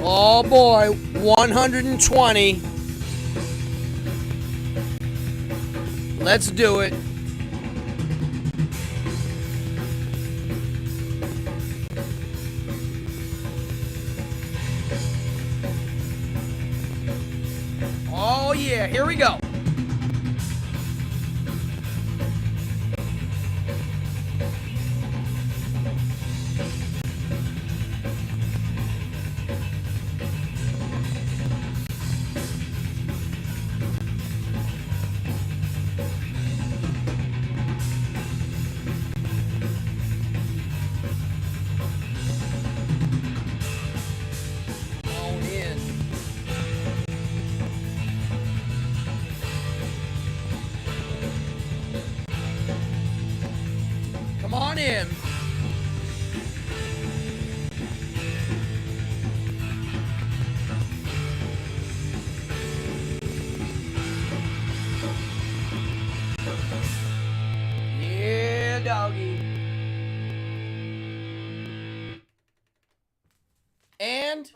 Oh boy, 120. Let's do it. Oh yeah, here we go. On in. Come on in. Yeah, doggy. And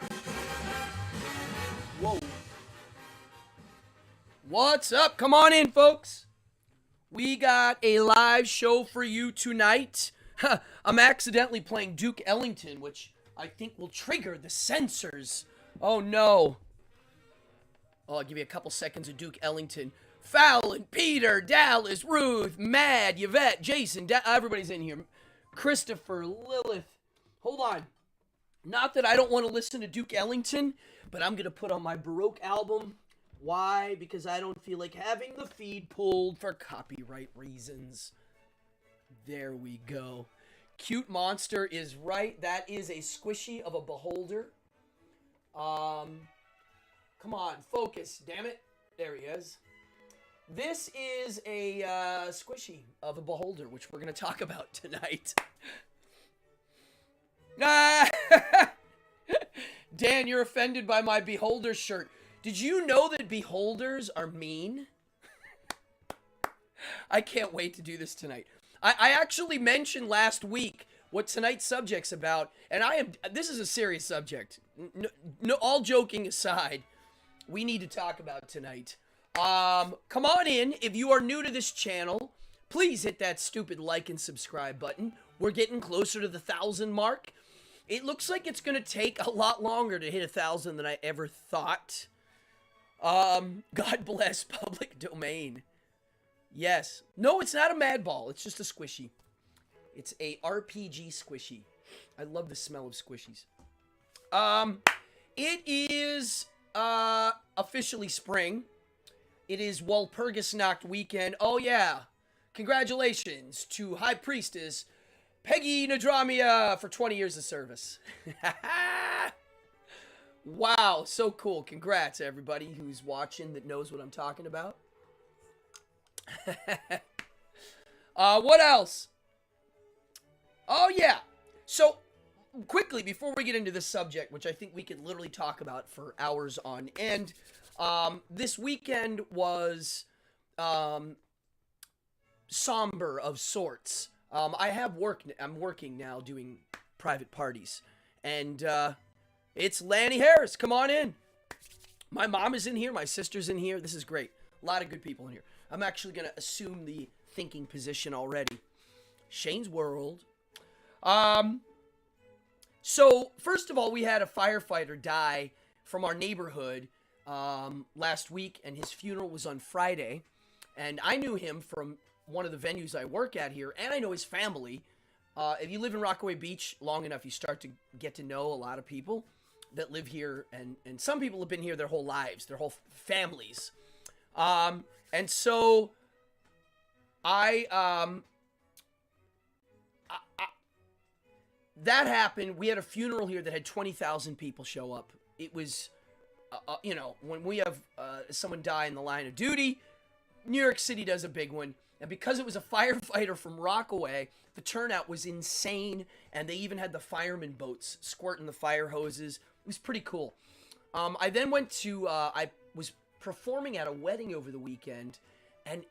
whoa. What's up? Come on in, folks. We got a live show for you tonight. I'm accidentally playing Duke Ellington, which I think will trigger the censors. Oh no. Oh, I'll give you a couple seconds of Duke Ellington. Fallon, Peter, Dallas, Ruth, Mad, Yvette, Jason, everybody's in here. Christopher, Lilith. Hold on. Not that I don't want to listen to Duke Ellington, but I'm going to put on my Baroque album. Why? Because I don't feel like having the feed pulled for copyright reasons. There we go. Cute Monster is right. That is a squishy of a beholder. Come on, focus, damn it. There he is. This is a squishy of a beholder, which we're going to talk about tonight. Dan, you're offended by my beholder shirt. Did you know that beholders are mean? I can't wait to do this tonight. I actually mentioned last week what tonight's subject's about, and this is a serious subject. No, all joking aside, we need to talk about tonight. Come on in. If you are new to this channel, please hit that stupid like and subscribe button. We're getting closer to the 1,000 mark. It looks like it's going to take a lot longer to hit 1,000 than I ever thought. God bless public domain. Yes. No, it's not a mad ball. It's just a squishy. It's a RPG squishy. I love the smell of squishies. It is, officially spring. It is Walpurgisnacht weekend. Oh, yeah. Congratulations to High Priestess Peggy Nadramia for 20 years of service. Wow, so cool. Congrats, everybody who's watching that knows what I'm talking about. What else? Oh, yeah. So, quickly, before we get into this subject, which I think we could literally talk about for hours on end, this weekend was somber of sorts. I'm working now doing private parties, and it's Lanny Harris. Come on in. My mom is in here. My sister's in here. This is great. A lot of good people in here. I'm actually going to assume the thinking position already. Shane's World. So, first of all, we had a firefighter die from our neighborhood last week, and his funeral was on Friday. And I knew him from one of the venues I work at here, and I know his family. If you live in Rockaway Beach long enough, you start to get to know a lot of people that live here, and some people have been here their whole lives, their whole families. And so that happened. We had a funeral here that had 20,000 people show up. It was, you know, when we have someone die in the line of duty, New York City does a big one. And because it was a firefighter from Rockaway, the turnout was insane. And they even had the fireman boats squirting the fire hoses. It was pretty cool. I then went to, I was performing at a wedding over the weekend. And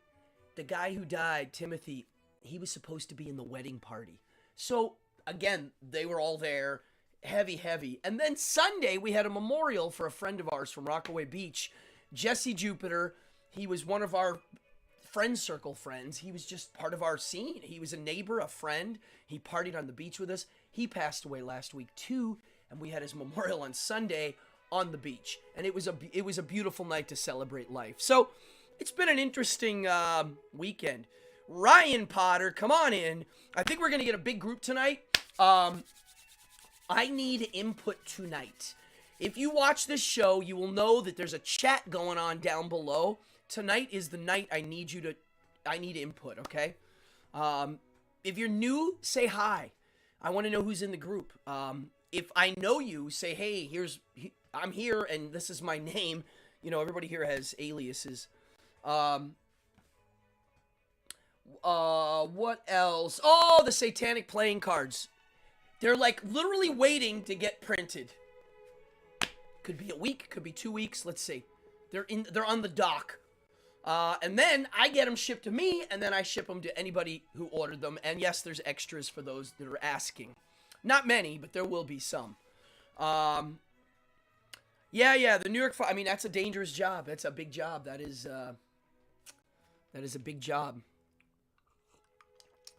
the guy who died, Timothy, he was supposed to be in the wedding party. So, again, they were all there. heavy, heavy. And then Sunday, we had a memorial for a friend of ours from Rockaway Beach, Jesse Jupiter. He was one of our friend circle friends. He was just part of our scene. He was a neighbor, a friend. He partied on the beach with us. He passed away last week too, and we had his memorial on Sunday on the beach. And it was a beautiful night to celebrate life. So it's been an interesting weekend. Ryan Potter, come on in. I think we're gonna get a big group tonight. I need input tonight. If you watch this show, you will know that there's a chat going on down below. Tonight is the night I need input, okay? If you're new, say hi. I want to know who's in the group. If I know you, say, hey, I'm here and this is my name. You know, everybody here has aliases. What else? Oh, the satanic playing cards. They're like literally waiting to get printed. Could be a week, could be 2 weeks. Let's see. They're on the dock. And then I get them shipped to me, and then I ship them to anybody who ordered them. And yes, there's extras for those that are asking. Not many, but there will be some. Yeah, the New York. I mean, that's a dangerous job. That's a big job. That is a big job.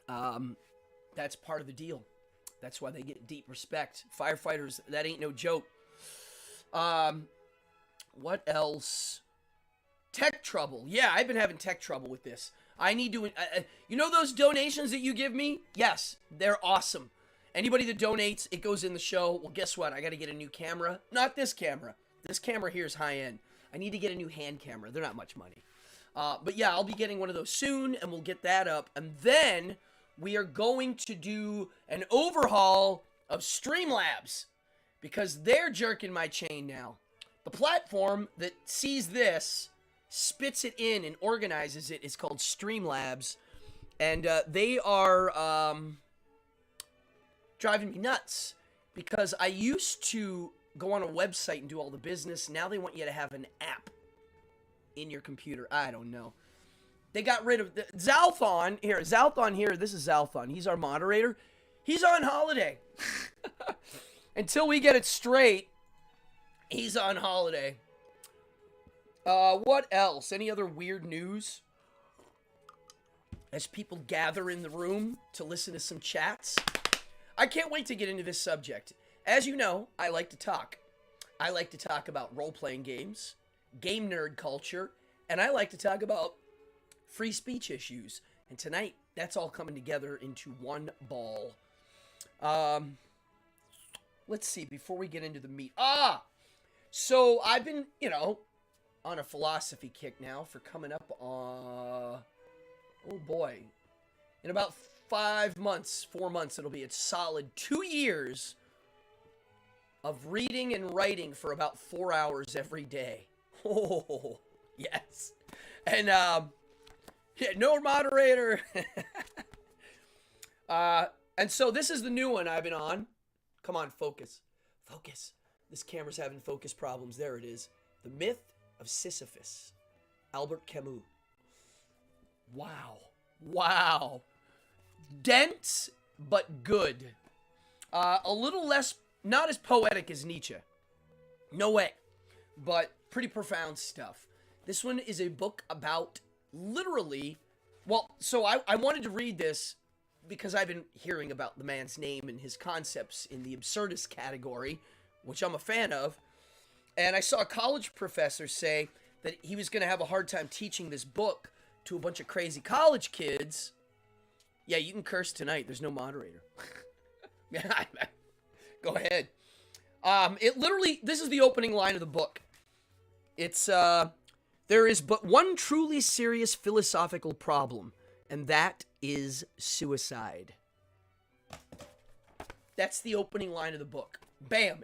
That's part of the deal. That's why they get deep respect. Firefighters, that ain't no joke. What else? Tech trouble. Yeah, I've been having tech trouble with this. I need to, you know those donations that you give me? Yes, they're awesome. Anybody that donates, it goes in the show. Well, guess what? I got to get a new camera. Not this camera. This camera here is high end. I need to get a new hand camera. They're not much money. But yeah, I'll be getting one of those soon, and we'll get that up. And then we are going to do an overhaul of Streamlabs because they're jerking my chain now. The platform that sees this, spits it in, and organizes it is called Streamlabs. And they are driving me nuts because I used to go on a website and do all the business. Now they want you to have an app in your computer. I don't know. They got rid of Zalthon here. Zalthon here. This is Zalthon. He's our moderator. He's on holiday. Until we get it straight, he's on holiday. What else? Any other weird news? As people gather in the room to listen to some chats. I can't wait to get into this subject. As you know, I like to talk. I like to talk about role-playing games, game nerd culture, and I like to talk about free speech issues. And tonight, that's all coming together into one ball. Let's see, before we get into the meat. So I've been, on a philosophy kick now for coming up on, oh boy, in about 4 months, it'll be a solid 2 years of reading and writing for about 4 hours every day. Oh, yes. And, no moderator. And so this is the new one I've been on. Come on, focus. Focus. This camera's having focus problems. There it is. The Myth of Sisyphus. Albert Camus. Wow. Dense, but good. A little less, not as poetic as Nietzsche. No way. But pretty profound stuff. This one is a book about literally, so I wanted to read this because I've been hearing about the man's name and his concepts in the absurdist category, which I'm a fan of. And I saw a college professor say that he was going to have a hard time teaching this book to a bunch of crazy college kids. Yeah, you can curse tonight. There's no moderator. Go ahead. It literally, this is the opening line of the book. It's, there is but one truly serious philosophical problem, and that is suicide. That's the opening line of the book. Bam.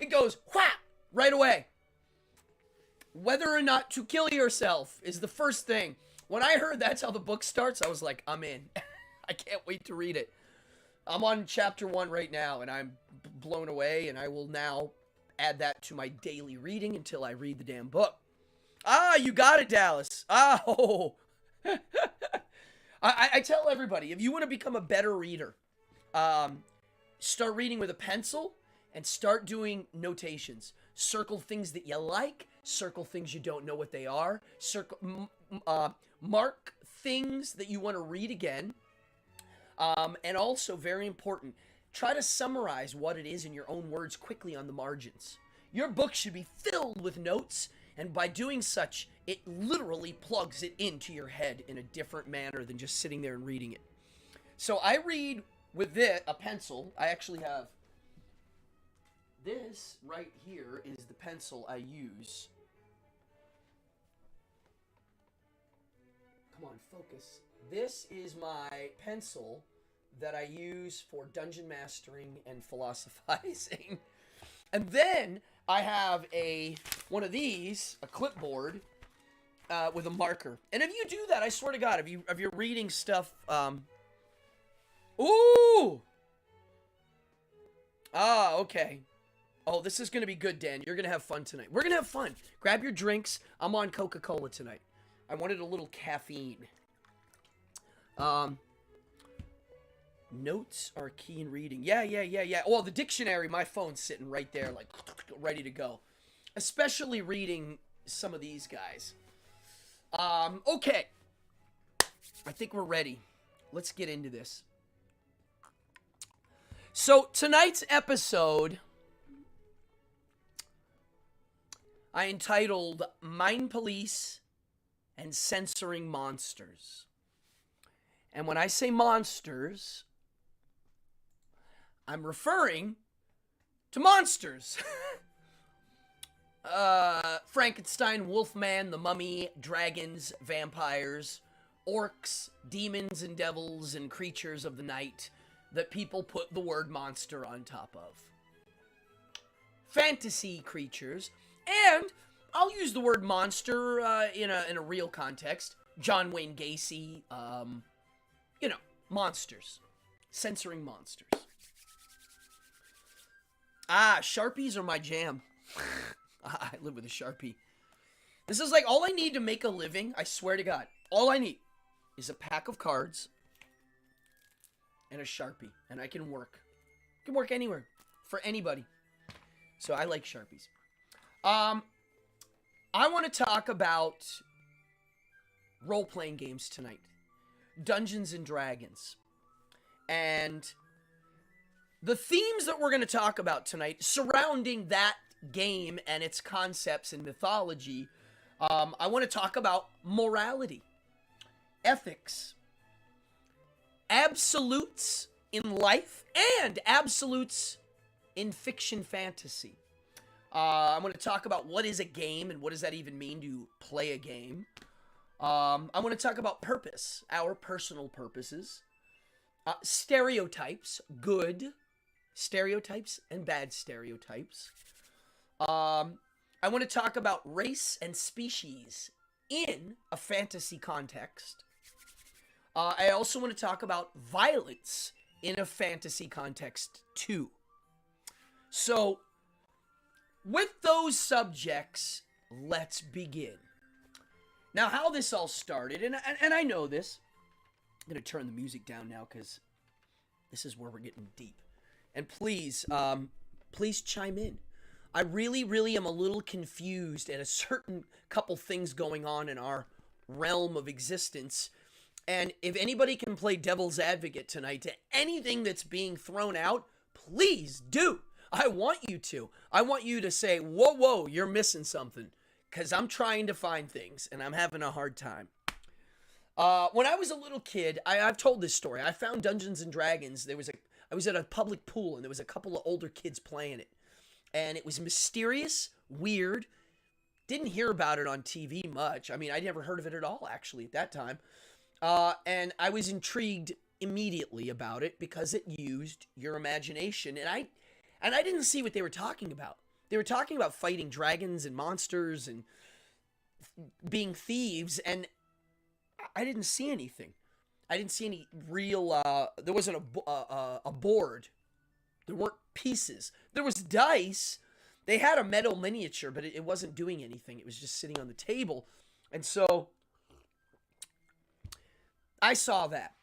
It goes, whap, right away. Whether or not to kill yourself is the first thing. When I heard that's how the book starts, I was like, I'm in. I can't wait to read it. I'm on chapter 1 right now, and I'm blown away, and I will now add that to my daily reading until I read the damn book. You got it, Dallas. I tell everybody, if you want to become a better reader, start reading with a pencil and start doing notations. Circle things that you like, circle things you don't know what they are, mark things that you want to read again. And also, very important, try to summarize what it is in your own words quickly on the margins. Your book should be filled with notes, and by doing such, it literally plugs it into your head in a different manner than just sitting there and reading it. So I read with a pencil. I actually have this right here is the pencil I use. Come on, focus. This is my pencil that I use for dungeon mastering and philosophizing. And then I have one of these, a clipboard, with a marker. And if you do that, I swear to God, if you're reading stuff, ooh! Ah, okay. Oh, this is going to be good, Dan. You're going to have fun tonight. We're going to have fun. Grab your drinks. I'm on Coca-Cola tonight. I wanted a little caffeine. Notes are key in reading. Yeah. Well, the dictionary, my phone's sitting right there, like, ready to go. Especially reading some of these guys. Okay. I think we're ready. Let's get into this. So, tonight's episode, I entitled Mind Police and Censoring Monsters. And when I say monsters, I'm referring to monsters. Frankenstein, Wolfman, the Mummy, dragons, vampires, orcs, demons and devils, and creatures of the night that people put the word monster on top of. Fantasy creatures, and I'll use the word monster in a real context. John Wayne Gacy, monsters. Censoring monsters. Sharpies are my jam. I live with a Sharpie. This is like all I need to make a living, I swear to God. All I need is a pack of cards and a Sharpie, and I can work. I can work anywhere for anybody. So I like Sharpies. I want to talk about role-playing games tonight. Dungeons and Dragons. And the themes that we're going to talk about tonight surrounding that game and its concepts and mythology, I want to talk about morality, ethics, absolutes in life, and absolutes in fiction fantasy. I'm going to talk about what is a game and what does that even mean to play a game. I'm going to talk about purpose, our personal purposes, stereotypes, good stereotypes and bad stereotypes. I want to talk about race and species in a fantasy context. I also want to talk about violence in a fantasy context too. So, with those subjects, let's begin. Now, how this all started, and I know this. I'm going to turn the music down now because this is where we're getting deep. And please chime in. I really am a little confused at a certain couple things going on in our realm of existence. And if anybody can play devil's advocate tonight to anything that's being thrown out, please do. I want you to. I want you to say, whoa, you're missing something. Because I'm trying to find things, and I'm having a hard time. When I was a little kid, I've told this story. I found Dungeons and Dragons. I was at a public pool, and there was a couple of older kids playing it. And it was mysterious, weird. Didn't hear about it on TV much. I mean, I never heard of it at all, actually, at that time. And I was intrigued immediately about it because it used your imagination. And I didn't see what they were talking about. They were talking about fighting dragons and monsters and being thieves, and I didn't see anything. I didn't see any real, there wasn't a board. There weren't pieces. There was dice. They had a metal miniature, but it wasn't doing anything. It was just sitting on the table. And so I saw that.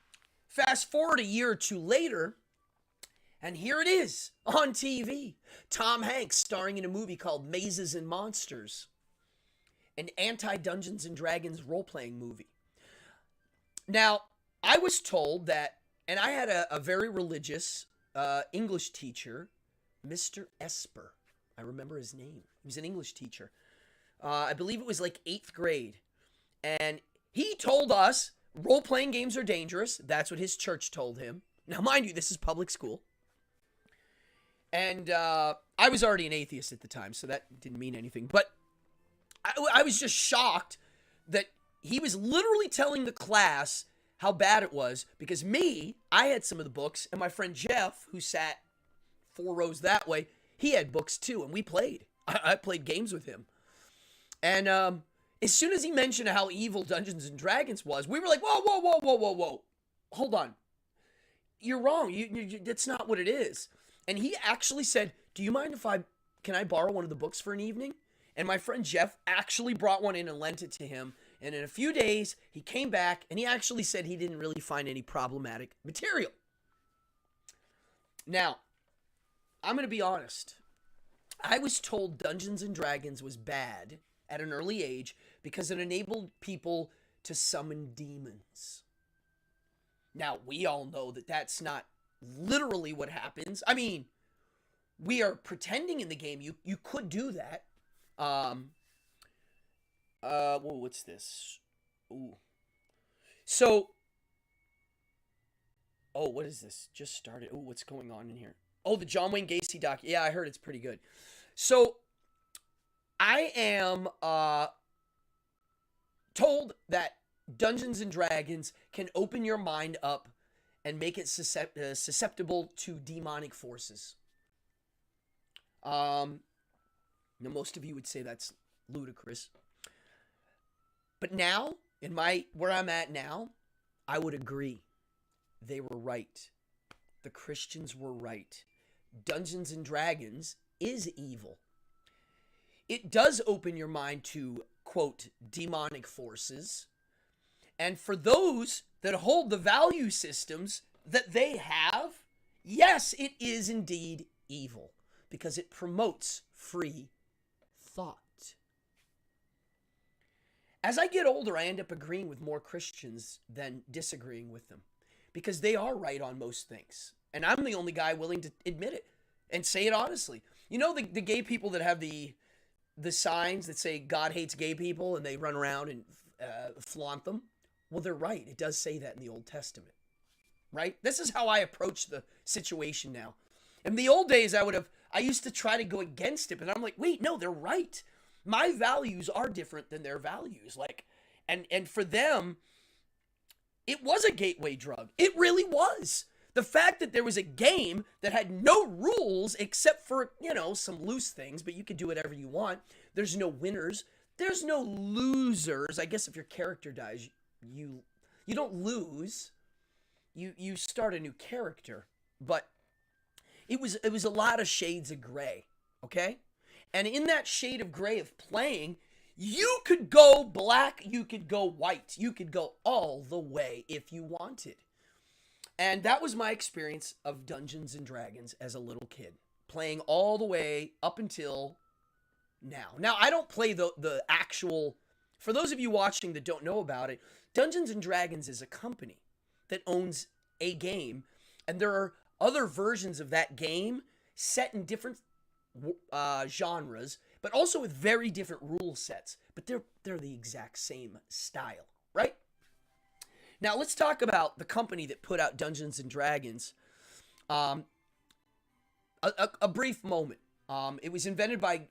Fast forward a year or two later, And here it is on TV. Tom Hanks starring in a movie called Mazes and Monsters, an anti-Dungeons and Dragons role-playing movie. Now, I was told that, and I had a very religious English teacher, Mr. Esper. I remember his name. He was an English teacher. I believe it was like 8th grade. And he told us role-playing games are dangerous. That's what his church told him. Now, mind you, this is public school. And I was already an atheist at the time, so that didn't mean anything. But I was just shocked that he was literally telling the class how bad it was. Because I had some of the books, and my friend Jeff, who sat 4 rows that way, he had books too, and we played. I played games with him. And as soon as he mentioned how evil Dungeons and Dragons was, we were like, whoa, whoa, whoa, whoa, whoa, whoa. Hold on. You're wrong. That's not what it is. And he actually said, do you mind if can I borrow one of the books for an evening? And my friend Jeff actually brought one in and lent it to him. And in a few days, he came back and he actually said he didn't really find any problematic material. Now, I'm going to be honest. I was told Dungeons and Dragons was bad at an early age because it enabled people to summon demons. Now, we all know that that's not literally what happens. I mean, we are pretending in the game. You could do that. Whoa, what's this? Ooh. So, what is this? Just started. Oh, what's going on in here? Oh, the John Wayne Gacy doc. Yeah, I heard it's pretty good. So, I am told that Dungeons and Dragons can open your mind up and make it susceptible to demonic forces. Now, most of you would say that's ludicrous. But now, where I'm at now, I would agree. They were right. The Christians were right. Dungeons and Dragons is evil. It does open your mind to, quote, demonic forces. And for those that hold the value systems that they have, yes, it is indeed evil because it promotes free thought. As I get older, I end up agreeing with more Christians than disagreeing with them because they are right on most things. And I'm the only guy willing to admit it and say it honestly. You know the gay people that have the signs that say God hates gay people and they run around and flaunt them? Well, they're right. It does say that in the Old Testament, right? This is how I approach the situation now. In the old days, I used to try to go against it, but I'm like, wait, no, they're right. My values are different than their values. And for them, it was a gateway drug. It really was. The fact that there was a game that had no rules except for, some loose things, but you could do whatever you want. There's no winners. There's no losers. I guess if your character dies, you don't lose. You start a new character. But it was a lot of shades of gray, okay? And in that shade of gray of playing, you could go black, you could go white, you could go all the way if you wanted. And that was my experience of Dungeons and Dragons as a little kid, playing all the way up until now. Now, I don't play the actual, for those of you watching that don't know about it, Dungeons and Dragons is a company that owns a game, and there are other versions of that game set in different genres, but also with very different rule sets. But they're the exact same style, right? Now let's talk about the company that put out Dungeons and Dragons. A brief moment. It was invented by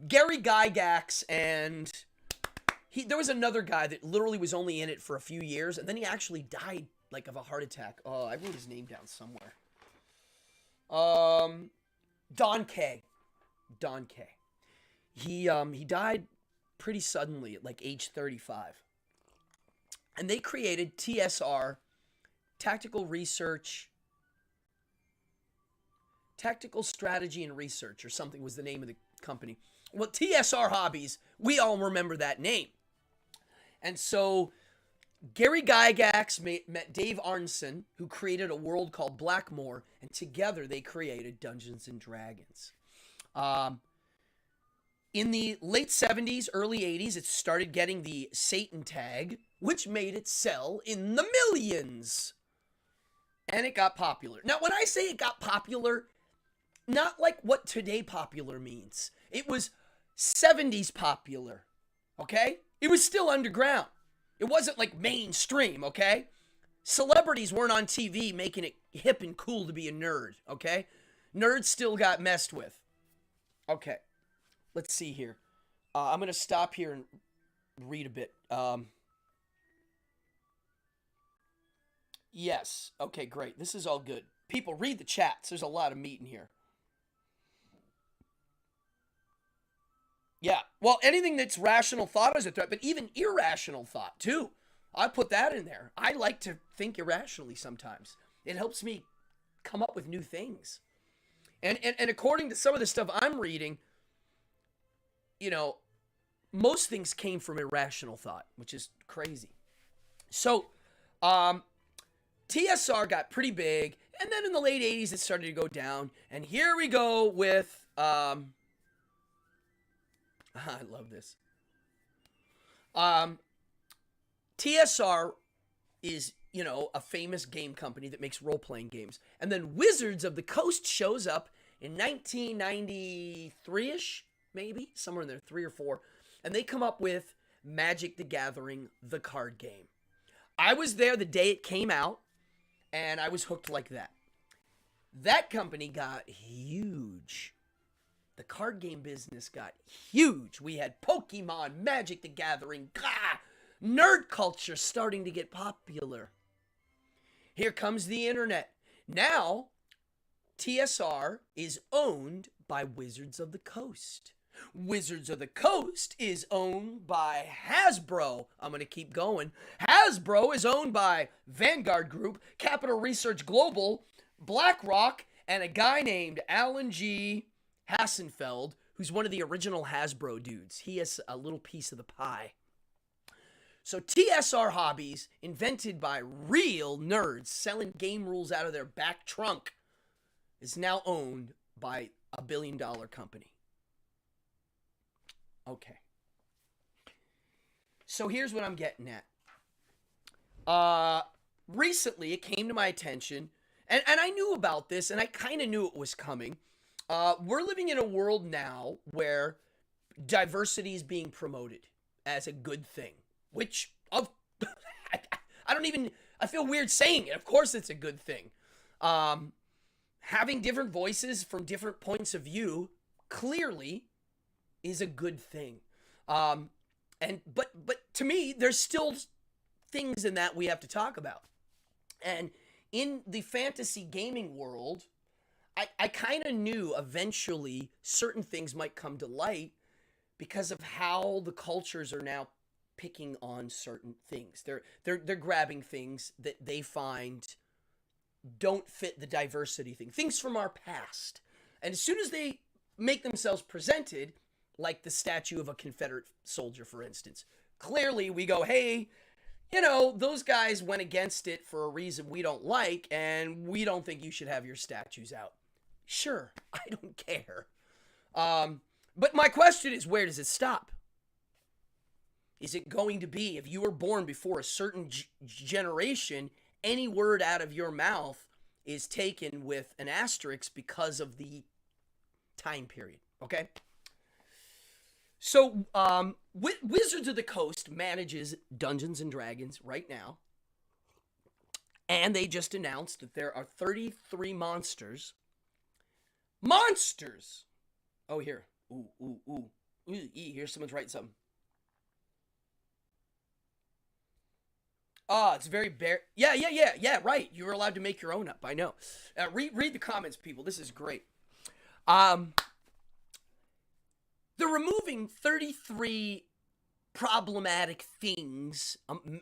Gary Gygax, and there was another guy that literally was only in it for a few years, and then he actually died of a heart attack. Oh, I wrote his name down somewhere. Don Kay. He died pretty suddenly at age 35. And they created TSR, Tactical Strategy and Research, or something was the name of the company. Well, TSR Hobbies, we all remember that name. And so Gary Gygax met Dave Arneson, who created a world called Blackmoor, and together they created Dungeons and Dragons. Um, in the late 70s, early 80s, it started getting the Satan tag, which made it sell in the millions. And it got popular. Now, when I say it got popular, not like what today popular means. It was 70s popular, okay? It was still underground. It wasn't like mainstream, okay? Celebrities weren't on TV making it hip and cool to be a nerd, okay? Nerds still got messed with. Okay, let's see here. I'm going to stop here and read a bit. Yes, okay, great. This is all good. People, read the chats. There's a lot of meat in here. Yeah, well, anything that's rational thought is a threat, but even irrational thought, too. I put that in there. I like to think irrationally sometimes. It helps me come up with new things. And according to some of the stuff I'm reading, you know, most things came from irrational thought, which is crazy. So, TSR got pretty big, and then in the late 80s, it started to go down. And here we go with... I love this. TSR is, you know, a famous game company that makes role-playing games. And then Wizards of the Coast shows up in 1993-ish, maybe, somewhere in there, 3 or 4. And they come up with Magic the Gathering, the card game. I was there the day it came out, and I was hooked like that. That company got huge. The card game business got huge. We had Pokemon, Magic the Gathering, nerd culture starting to get popular. Here comes the internet. Now, TSR is owned by Wizards of the Coast. Wizards of the Coast is owned by Hasbro. I'm going to keep going. Hasbro is owned by Vanguard Group, Capital Research Global, BlackRock, and a guy named Alan G. Hassenfeld, who's one of the original Hasbro dudes. He has a little piece of the pie. So TSR Hobbies, invented by real nerds selling game rules out of their back trunk, is now owned by a billion-dollar company. Okay. So here's what I'm getting at. Recently, it came to my attention, and I knew about this, and I kind of knew it was coming. We're living in a world now where diversity is being promoted as a good thing, which I feel weird saying it. Of course it's a good thing. Having different voices from different points of view clearly is a good thing. But to me, there's still things in that we have to talk about. And in the fantasy gaming world, I kind of knew eventually certain things might come to light because of how the cultures are now picking on certain things. They're grabbing things that they find don't fit the diversity thing, things from our past. And as soon as they make themselves presented, like the statue of a Confederate soldier, for instance, clearly we go, hey, you know, those guys went against it for a reason we don't like, and we don't think you should have your statues out. Sure, I don't care. But my question is, where does it stop? Is it going to be, if you were born before a certain generation, any word out of your mouth is taken with an asterisk because of the time period, okay? So, Wizards of the Coast manages Dungeons and Dragons right now. And they just announced that there are 33 monsters. Monsters! Oh, here. Ooh. Here's someone's writing something. It's very bare. Yeah, right. You're allowed to make your own up. I know. Read the comments, people. This is great. They're removing 33 problematic things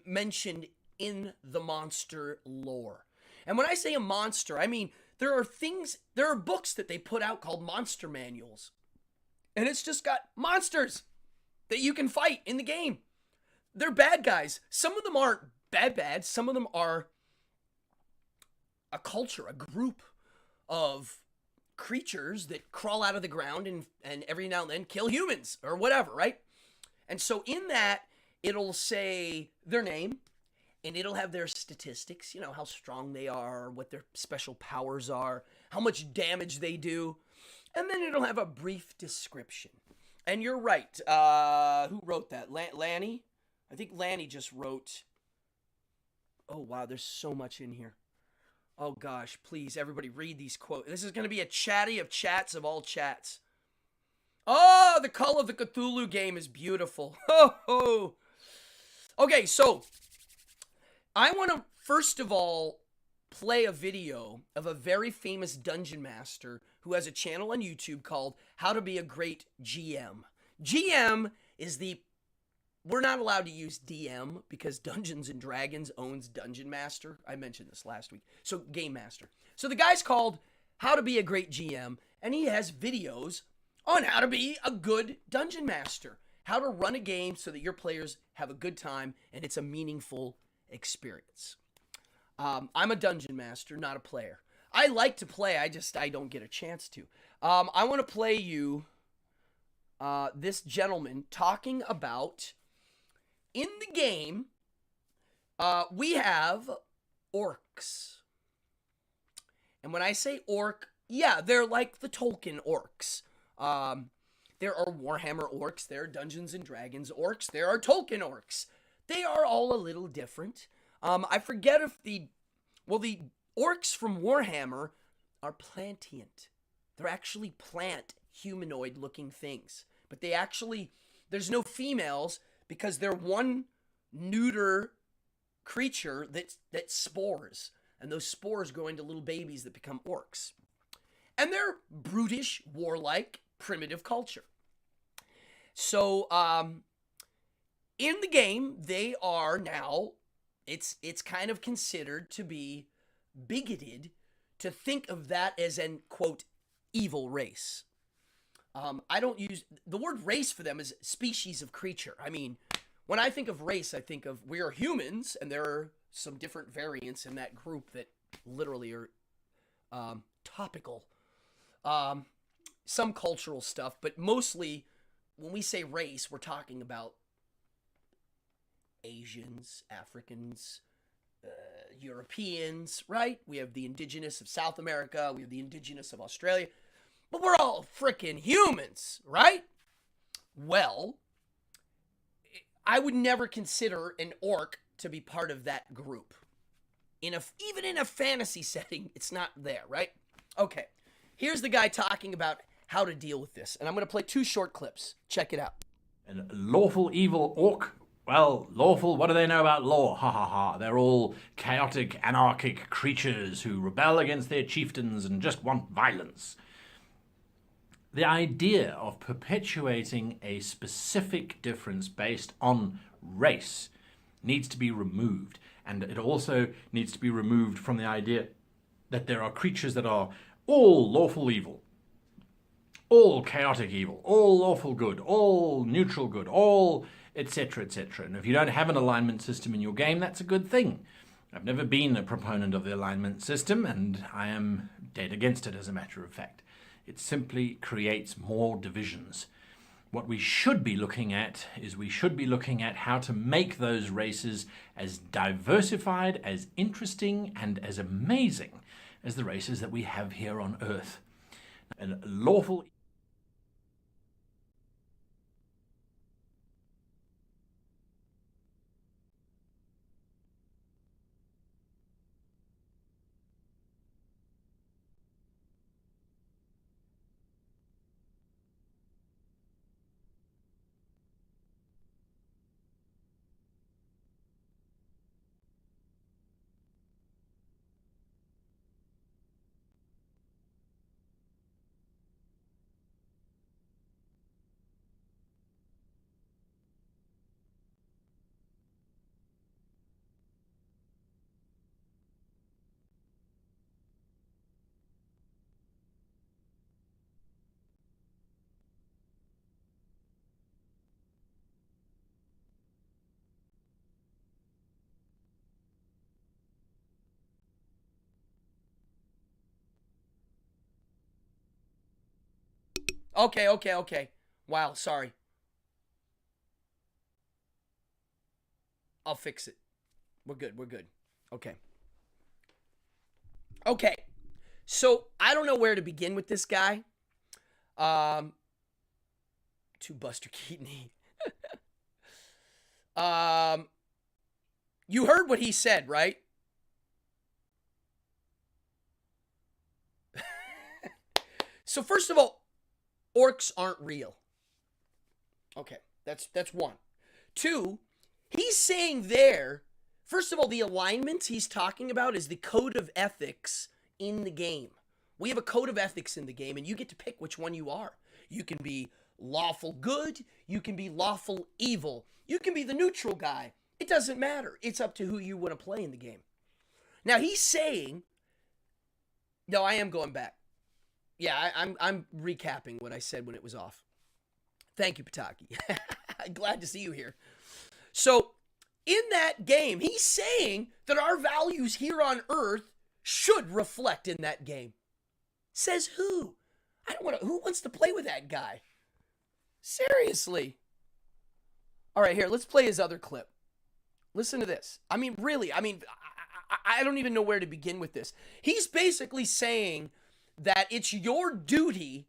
mentioned in the monster lore. And when I say a monster, I mean there are books that they put out called monster manuals. And it's just got monsters that you can fight in the game. They're bad guys. Some of them aren't bad. Some of them are a culture, a group of creatures that crawl out of the ground and every now and then kill humans or whatever, right? And so in that, it'll say their name and it'll have their statistics, how strong they are, what their special powers are, how much damage they do. And then it'll have a brief description. And you're right. Who wrote that? Lanny? I think Lanny just wrote. Oh, wow. There's so much in here. Oh, gosh. Please, everybody read these quotes. This is going to be a chatty of chats of all chats. Oh, the Call of the Cthulhu game is beautiful. Ho, ho. Okay, so I want to, first of all, play a video of a very famous dungeon master who has a channel on YouTube called How to Be a Great GM. GM is we're not allowed to use DM because Dungeons & Dragons owns Dungeon Master. I mentioned this last week. So Game Master. So the guy's called How to Be a Great GM, and he has videos on how to be a good Dungeon Master. How to run a game so that your players have a good time and it's a meaningful experience. I'm a Dungeon Master, not a player. I like to play, I don't get a chance to. I want to play you this gentleman talking about, in the game, we have orcs. And when I say orc, yeah, they're like the Tolkien orcs. There are Warhammer orcs, there are Dungeons & Dragons orcs, there are Tolkien orcs. They are all a little different. I forget if the orcs from Warhammer are plantient. They're actually plant, humanoid-looking things. But there's no females because they're one neuter creature that spores. And those spores grow into little babies that become orcs. And they're brutish, warlike, primitive culture. So, in the game, they are now, it's kind of considered to be bigoted to think of that as an, quote, evil race. I don't use, the word race for them is species of creature. I mean, when I think of race, I think of we are humans, and there are some different variants in that group that literally are topical. Some cultural stuff, but mostly when we say race, we're talking about Asians, Africans, Europeans, right? We have the indigenous of South America, we have the indigenous of Australia, but we're all frickin' humans, right? Well, I would never consider an orc to be part of that group. Even in a fantasy setting, it's not there, right? Okay, here's the guy talking about how to deal with this, and I'm going to play 2 short clips. Check it out. An lawful evil orc? Well, lawful, what do they know about law? Ha ha ha. They're all chaotic, anarchic creatures who rebel against their chieftains and just want violence. The idea of perpetuating a specific difference based on race needs to be removed. And it also needs to be removed from the idea that there are creatures that are all lawful evil, all chaotic evil, all lawful good, all neutral good, all etc., etc. And if you don't have an alignment system in your game, that's a good thing. I've never been a proponent of the alignment system, and I am dead against it, as a matter of fact. It simply creates more divisions. What we should be looking at is how to make those races as diversified, as interesting, and as amazing as the races that we have here on Earth. And lawful Okay, okay, okay. Wow, sorry. I'll fix it. We're good, we're good. Okay. Okay. So, I don't know where to begin with this guy. Um, to Buster Keaton. You heard what he said, right? So first of all, orcs aren't real. Okay, that's one. Two, he's saying there, first of all, the alignment he's talking about is the code of ethics in the game. We have a code of ethics in the game, and you get to pick which one you are. You can be lawful good, you can be lawful evil, you can be the neutral guy. It doesn't matter. It's up to who you want to play in the game. Now he's saying, no, I am going back. Yeah, I'm recapping what I said when it was off. Thank you, Pataki. Glad to see you here. So, in that game, he's saying that our values here on Earth should reflect in that game. Says who? I don't want to. Who wants to play with that guy? Seriously. All right, here, let's play his other clip. Listen to this. I mean, really, I don't even know where to begin with this. He's basically saying that it's your duty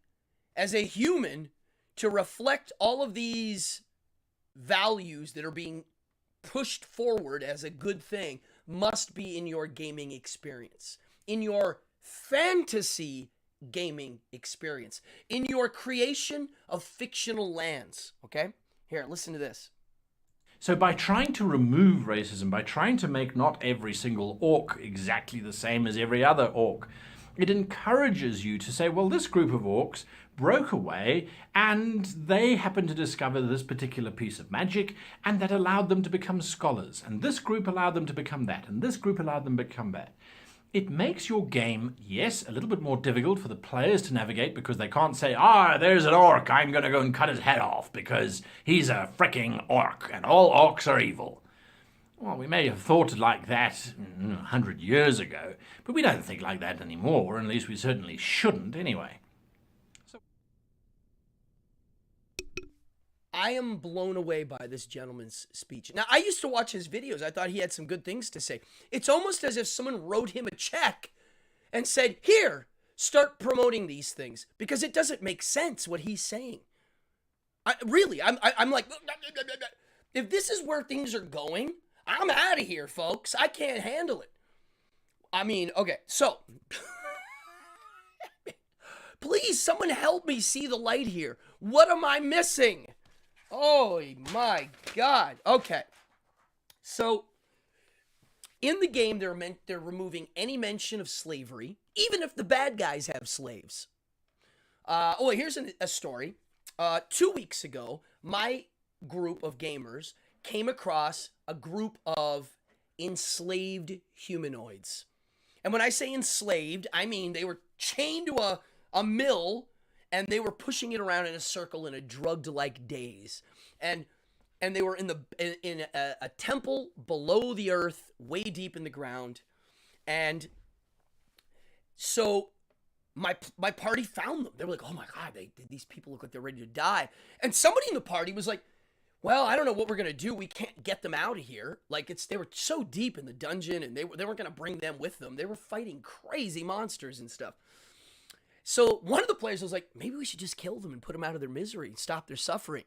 as a human to reflect all of these values that are being pushed forward as a good thing must be in your gaming experience, in your fantasy gaming experience, in your creation of fictional lands, okay? Here, listen to this. So by trying to remove racism, by trying to make not every single orc exactly the same as every other orc, it encourages you to say, well, this group of orcs broke away and they happened to discover this particular piece of magic, and that allowed them to become scholars, and this group allowed them to become that, and this group allowed them to become that. It makes your game, yes, a little bit more difficult for the players to navigate, because they can't say, there's an orc, I'm going to go and cut his head off because he's a fricking orc and all orcs are evil. Well, we may have thought like that 100 years ago, but we don't think like that anymore, or at least we certainly shouldn't anyway. I am blown away by this gentleman's speech. Now, I used to watch his videos. I thought he had some good things to say. It's almost as if someone wrote him a check and said, here, start promoting these things, because it doesn't make sense what he's saying. I'm like, if this is where things are going, I'm out of here, folks. I can't handle it. I mean, okay, so please, someone help me see the light here. What am I missing? Oh my God. Okay. So in the game, they're removing any mention of slavery, even if the bad guys have slaves. Here's a story. 2 weeks ago, my group of gamers came across a group of enslaved humanoids. And when I say enslaved, I mean they were chained to a mill, and they were pushing it around in a circle in a drugged-like daze. And they were in a temple below the earth, way deep in the ground. And so my party found them. They were like, oh my God, these people look like they're ready to die. And somebody in the party was like, well, I don't know what we're going to do. We can't get them out of here. Like, they were so deep in the dungeon, and they weren't going to bring them with them. They were fighting crazy monsters and stuff. So one of the players was like, maybe we should just kill them and put them out of their misery and stop their suffering.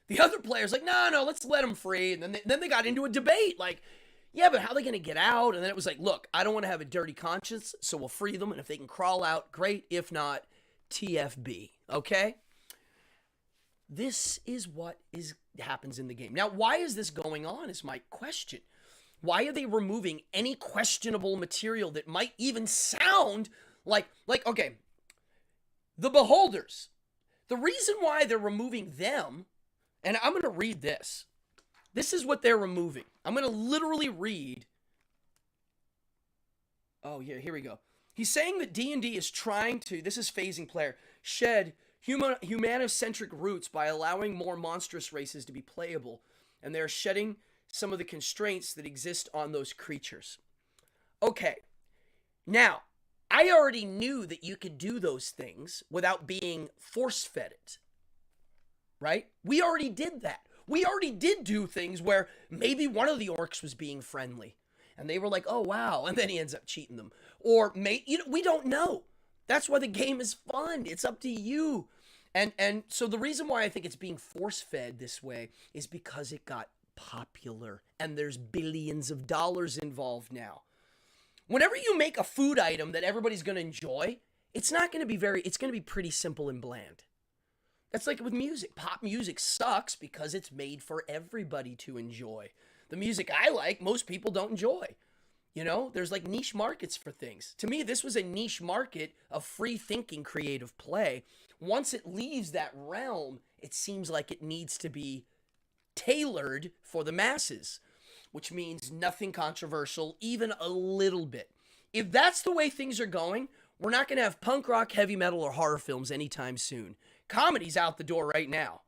The other player's like, no, let's let them free. And then they got into a debate, like, yeah, but how are they going to get out? And then it was like, look, I don't want to have a dirty conscience, so we'll free them. And if they can crawl out, great. If not, TFB, okay? This is what happens in the game. Now, why is this going on is my question. Why are they removing any questionable material that might even sound like okay, the Beholders. The reason why they're removing them, and I'm going to read this. This is what they're removing. I'm going to literally read. Oh, yeah, here we go. He's saying that D&D is trying to, this is Phasing Player, shed humanocentric roots by allowing more monstrous races to be playable, and they're shedding some of the constraints that exist on those creatures. Okay, now, I already knew that you could do those things without being force-fed it, right? We already did that. We already did do things where maybe one of the orcs was being friendly, and they were like, "Oh wow," and then he ends up cheating them, or we don't know. That's why the game is fun. It's up to you. And so the reason why I think it's being force-fed this way is because it got popular, and there's billions of dollars involved now. Whenever you make a food item that everybody's going to enjoy, it's not going to be it's going to be pretty simple and bland. That's like with music. Pop music sucks because it's made for everybody to enjoy. The music I like, most people don't enjoy. You know, there's like niche markets for things. To me, this was a niche market of free thinking creative play. Once it leaves that realm, it seems like it needs to be tailored for the masses, which means nothing controversial, even a little bit. If that's the way things are going, we're not going to have punk rock, heavy metal, or horror films anytime soon. Comedy's out the door right now.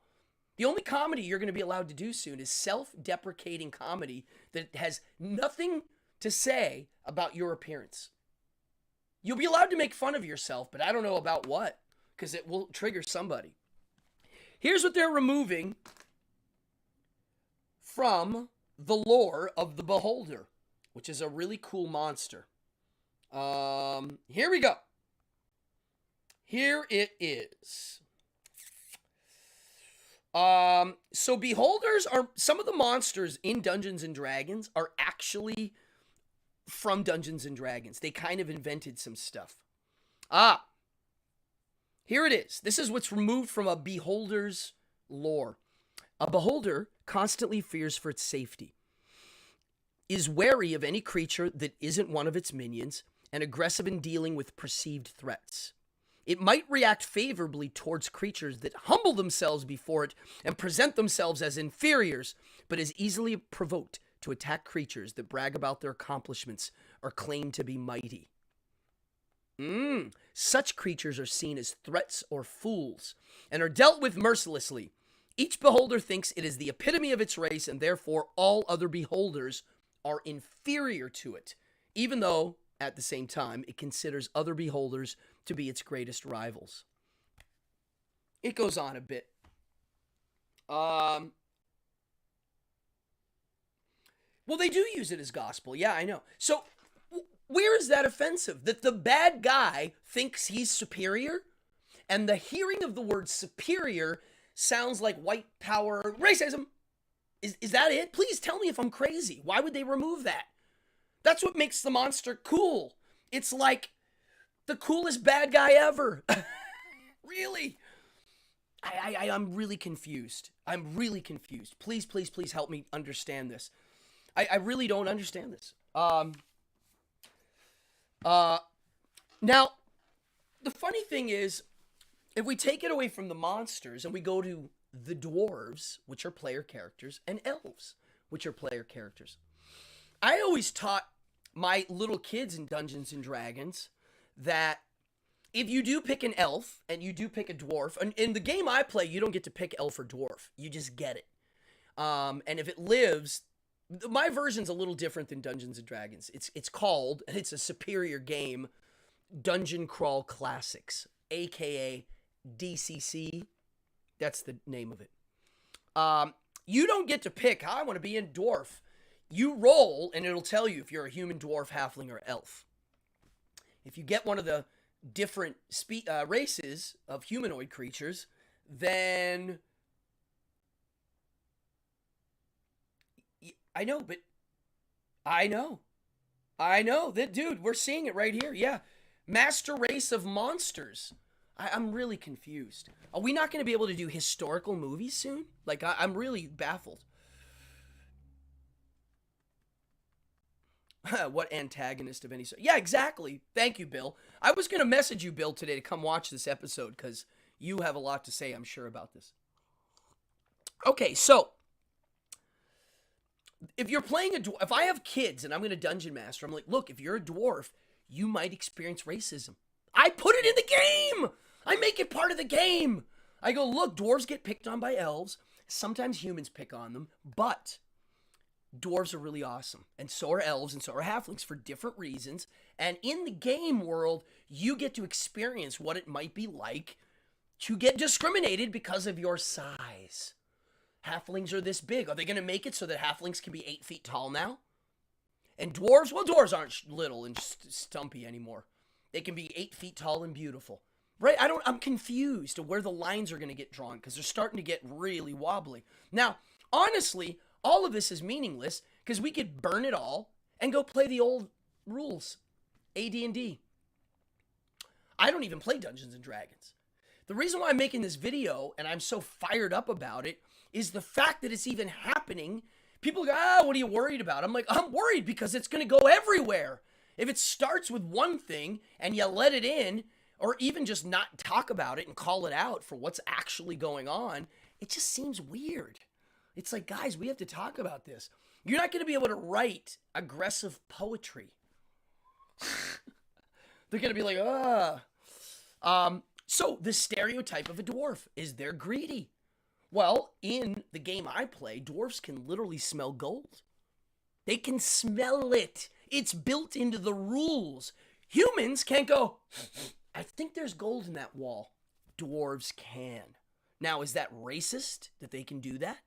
The only comedy you're going to be allowed to do soon is self-deprecating comedy that has nothing to say about your appearance. You'll be allowed to make fun of yourself, but I don't know about what, because it will trigger somebody. Here's what they're removing from the lore of the Beholder, which is a really cool monster. Here we go. Here it is. So Beholders are, some of the monsters in Dungeons and Dragons are actually from Dungeons and Dragons. They kind of invented some stuff. Here it is. This is what's removed from a Beholder's lore. A Beholder constantly fears for its safety, is wary of any creature that isn't one of its minions, and aggressive in dealing with perceived threats. It might react favorably towards creatures that humble themselves before it and present themselves as inferiors, but is easily provoked to attack creatures that brag about their accomplishments or claim to be mighty. Such creatures are seen as threats or fools and are dealt with mercilessly. Each beholder thinks it is the epitome of its race, and therefore all other beholders are inferior to it, even though, at the same time, it considers other beholders to be its greatest rivals. It goes on a bit. Well, they do use it as gospel. Yeah, I know. So, where is that offensive? That the bad guy thinks he's superior? And the hearing of the word superior sounds like white power racism. Is that it? Please tell me if I'm crazy. Why would they remove that? That's what makes the monster cool. It's like the coolest bad guy ever. Really? I'm really confused. I'm really confused. Please, please, please help me understand this. I really don't understand this. Now, the funny thing is, if we take it away from the monsters and we go to the dwarves, which are player characters, and elves, which are player characters, I always taught my little kids in Dungeons and Dragons that if you do pick an elf and you do pick a dwarf, and in the game I play, you don't get to pick elf or dwarf. You just get it. And if it lives, my version's a little different than Dungeons and Dragons. It's called, and it's a superior game, Dungeon Crawl Classics, aka DCC. That's the name of it. You don't get to pick, I want to be in dwarf. You roll, and it'll tell you if you're a human, dwarf, halfling, or elf. If you get one of the different races of humanoid creatures, then... I know, but... I know. That, dude, we're seeing it right here. Yeah. Master race of monsters. I'm really confused. Are we not going to be able to do historical movies soon? Like, I'm really baffled. What antagonist of any sort? Yeah, exactly. Thank you, Bill. I was going to message you, Bill, today to come watch this episode because you have a lot to say, I'm sure, about this. Okay, so if you're playing if I have kids and I'm going to dungeon master, I'm like, look, if you're a dwarf, you might experience racism. I put it in the game. I make it part of the game. I go, look, dwarves get picked on by elves. Sometimes humans pick on them, but dwarves are really awesome, and so are elves, and so are halflings for different reasons, And in the game world, you get to experience what it might be like to get discriminated because of your size. Halflings are this big. Are they going to make it so that halflings can be 8 feet tall now? And dwarves? Well, dwarves aren't little and stumpy anymore. They can be 8 feet tall and beautiful. Right? I'm confused to where the lines are going to get drawn because they're starting to get really wobbly. Now, honestly, all of this is meaningless because we could burn it all and go play the old rules. AD&D. I don't even play Dungeons and Dragons. The reason why I'm making this video and I'm so fired up about it is the fact that it's even happening. People go, what are you worried about? I'm like, I'm worried because it's going to go everywhere. If it starts with one thing and you let it in, or even just not talk about it and call it out for what's actually going on, it just seems weird. It's like, guys, we have to talk about this. You're not going to be able to write aggressive poetry. They're going to be like, So the stereotype of a dwarf is they're greedy. Well, in the game I play, dwarves can literally smell gold. They can smell it. It's built into the rules. Humans can't go, I think there's gold in that wall. Dwarves can. Now, is that racist that they can do that?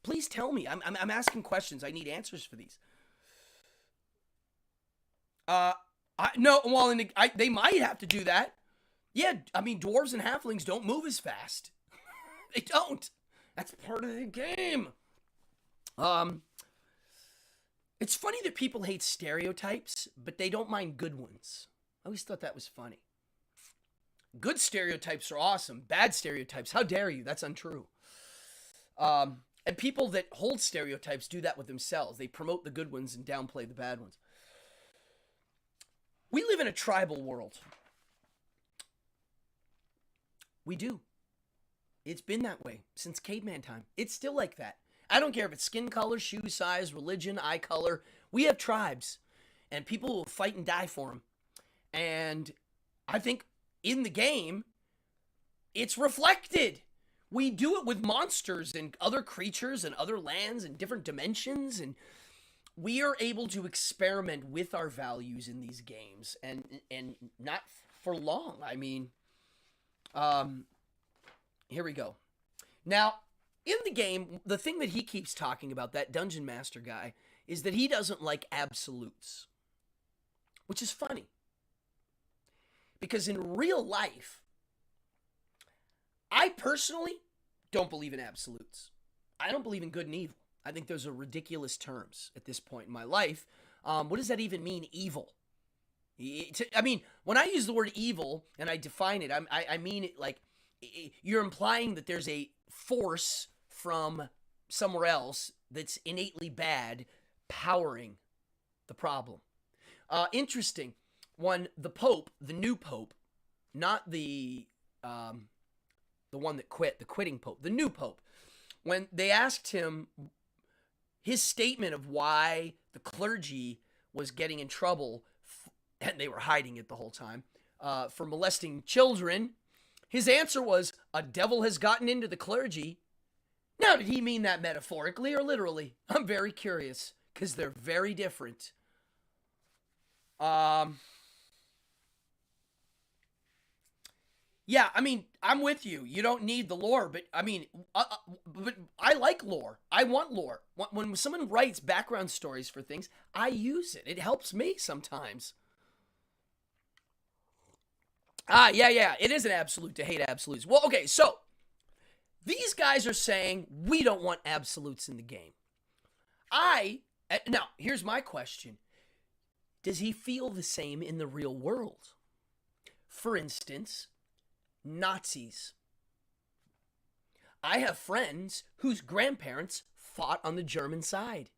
Please tell me. I'm asking questions. I need answers for these. No. Well, they might have to do that. Yeah, I mean, dwarves and halflings don't move as fast. They don't. That's part of the game. It's funny that people hate stereotypes, but they don't mind good ones. I always thought that was funny. Good stereotypes are awesome. Bad stereotypes, how dare you? That's untrue. And people that hold stereotypes do that with themselves. They promote the good ones and downplay the bad ones. We live in a tribal world. We do. It's been that way since caveman time. It's still like that. I don't care if it's skin color, shoe size, religion, eye color. We have tribes, and people will fight and die for them. And I think in the game, it's reflected. We do it with monsters and other creatures and other lands and different dimensions, and we are able to experiment with our values in these games, and not for long. I mean, here we go. Now, in the game, the thing that he keeps talking about, that dungeon master guy, is that he doesn't like absolutes, which is funny. Because in real life, I personally don't believe in absolutes. I don't believe in good and evil. I think those are ridiculous terms at this point in my life. What does that even mean, evil? I mean, when I use the word evil and I define it, I mean it like you're implying that there's a force from somewhere else that's innately bad powering the problem. Interesting. When the Pope, the new Pope, not the one that quit, the quitting Pope, the new Pope, when they asked him his statement of why the clergy was getting in trouble, and they were hiding it the whole time, for molesting children, his answer was, a devil has gotten into the clergy. Now, did he mean that metaphorically or literally? I'm very curious, because they're very different. Yeah, I mean, I'm with you. You don't need the lore, but I mean, but I like lore. I want lore. When someone writes background stories for things, I use it. It helps me sometimes. Yeah. It is an absolute to hate absolutes. Well, okay, so these guys are saying we don't want absolutes in the game. Now, here's my question. Does he feel the same in the real world? For instance, Nazis. I have friends whose grandparents fought on the German side.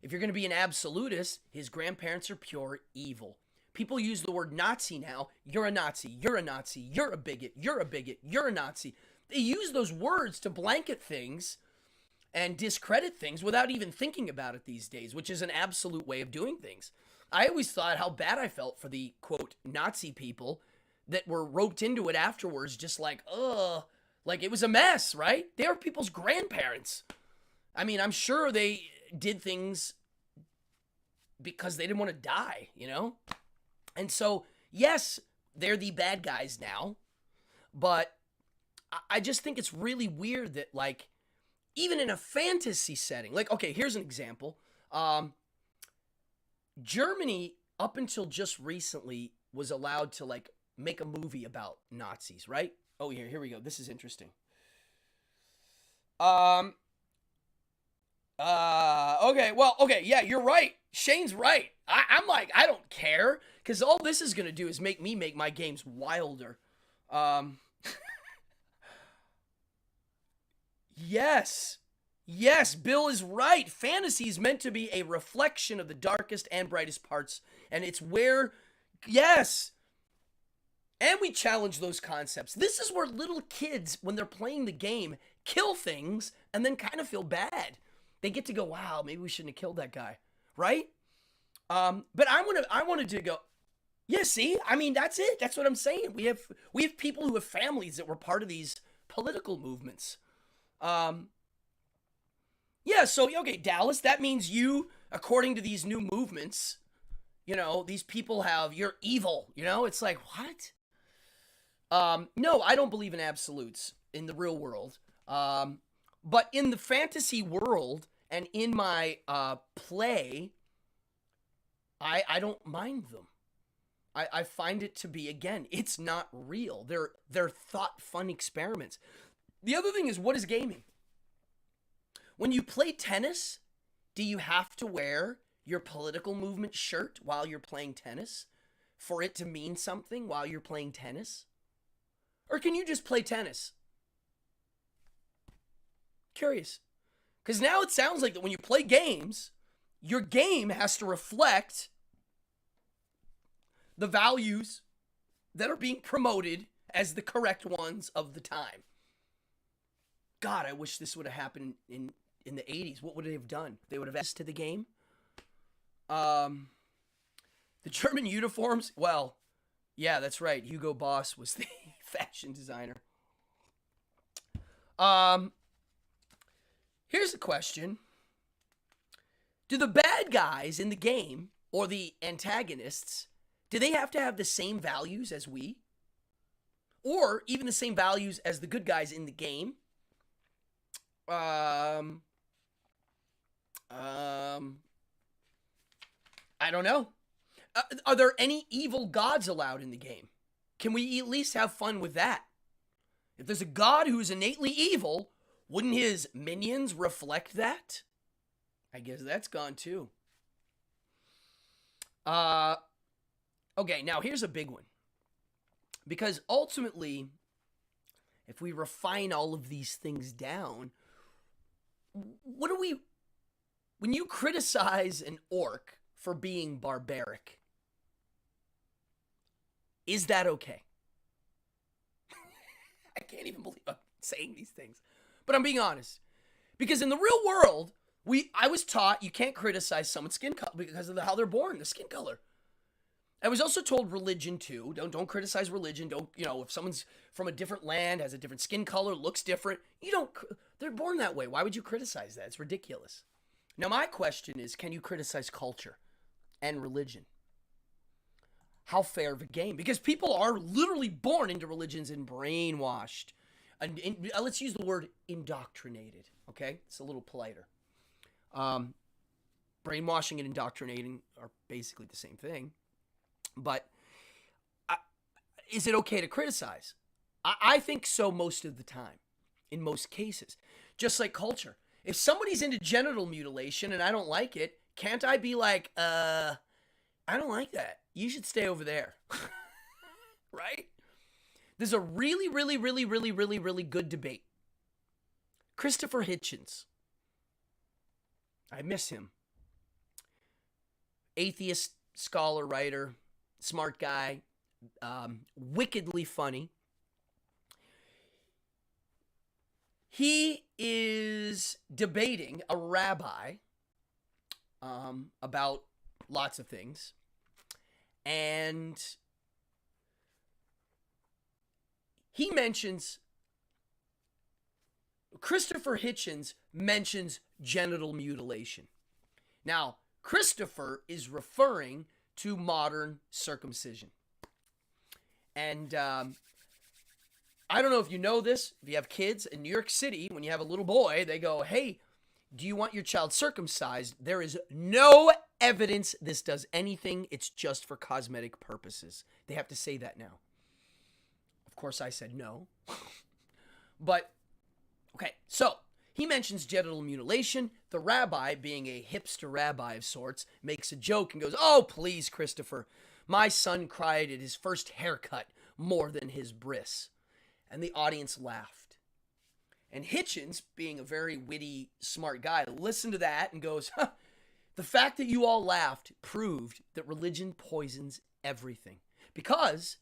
If you're going to be an absolutist, his grandparents are pure evil. People use the word Nazi now. You're a Nazi. You're a Nazi. You're a bigot. You're a bigot. You're a Nazi. They use those words to blanket things and discredit things without even thinking about it these days, which is an absolute way of doing things. I always thought how bad I felt for the, quote, Nazi people that were roped into it afterwards, just like, ugh, like it was a mess, right? They were people's grandparents. I mean, I'm sure they did things because they didn't want to die, you know? And so, yes, they're the bad guys now, but I just think it's really weird that, like, even in a fantasy setting, like, okay, here's an example. Germany, up until just recently, was allowed to, like, make a movie about Nazis, right? Oh, here we go. This is interesting. Okay, yeah, you're right. Shane's right. I'm like, I don't care, because all this is gonna do is make me make my games wilder. Yes. Yes, Bill is right. Fantasy is meant to be a reflection of the darkest and brightest parts, and it's where, yes. And we challenge those concepts. This is where little kids, when they're playing the game, kill things and then kind of feel bad. They get to go, wow, maybe we shouldn't have killed that guy, right? But I wanted to go, yeah, see? I mean, that's it. That's what I'm saying. We have people who have families that were part of these political movements. Yeah, so, okay, Dallas, that means you, according to these new movements, you know, these people you're evil, you know? It's like, what? No, I don't believe in absolutes in the real world. But in the fantasy world and in my play, I don't mind them. I find it to be, again, it's not real. They're thought fun experiments. The other thing is, what is gaming? When you play tennis, do you have to wear your political movement shirt while you're playing tennis for it to mean something while you're playing tennis? Or can you just play tennis? Curious. Because now it sounds like that when you play games, your game has to reflect the values that are being promoted as the correct ones of the time. God, I wish this would have happened in the 80s. What would they have done? They would have asked to the game. The German uniforms, well, yeah, that's right. Hugo Boss was the fashion designer. Here's a question. Do the bad guys in the game, or the antagonists, do they have to have the same values as we? Or even the same values as the good guys in the game? I don't know. Are there any evil gods allowed in the game? Can we at least have fun with that? If there's a god who's innately evil, wouldn't his minions reflect that? I guess that's gone too. Okay, now here's a big one. Because ultimately, if we refine all of these things down, what do we... When you criticize an orc for being barbaric, is that okay? I can't even believe I'm saying these things. But I'm being honest. Because in the real world, I was taught you can't criticize someone's skin color because of how they're born, the skin color. I was also told religion too. Don't criticize religion. Don't, if someone's from a different land, has a different skin color, looks different, they're born that way. Why would you criticize that? It's ridiculous. Now my question is, can you criticize culture and religion? How fair of a game? Because people are literally born into religions and brainwashed. And let's use the word indoctrinated, okay? It's a little politer. Brainwashing and indoctrinating are basically the same thing. But is it okay to criticize? I think so most of the time, in most cases. Just like culture. If somebody's into genital mutilation and I don't like it, can't I be like, I don't like that. You should stay over there. Right? There's a really, really, really, really, really, really good debate. Christopher Hitchens. I miss him. Atheist, scholar, writer, smart guy, wickedly funny. He is debating a rabbi about lots of things. And Christopher Hitchens mentions genital mutilation. Now, Christopher is referring to modern circumcision. And I don't know if you know this, if you have kids in New York City, when you have a little boy, they go, hey, do you want your child circumcised? There is no evidence this does anything. It's just for cosmetic purposes. They have to say that now. Of course, I said no. But, okay, so he mentions genital mutilation. The rabbi, being a hipster rabbi of sorts, makes a joke and goes, oh, please, Christopher, my son cried at his first haircut more than his bris. And the audience laughed. And Hitchens, being a very witty, smart guy, listened to that and goes, huh, the fact that you all laughed proved that religion poisons everything. Because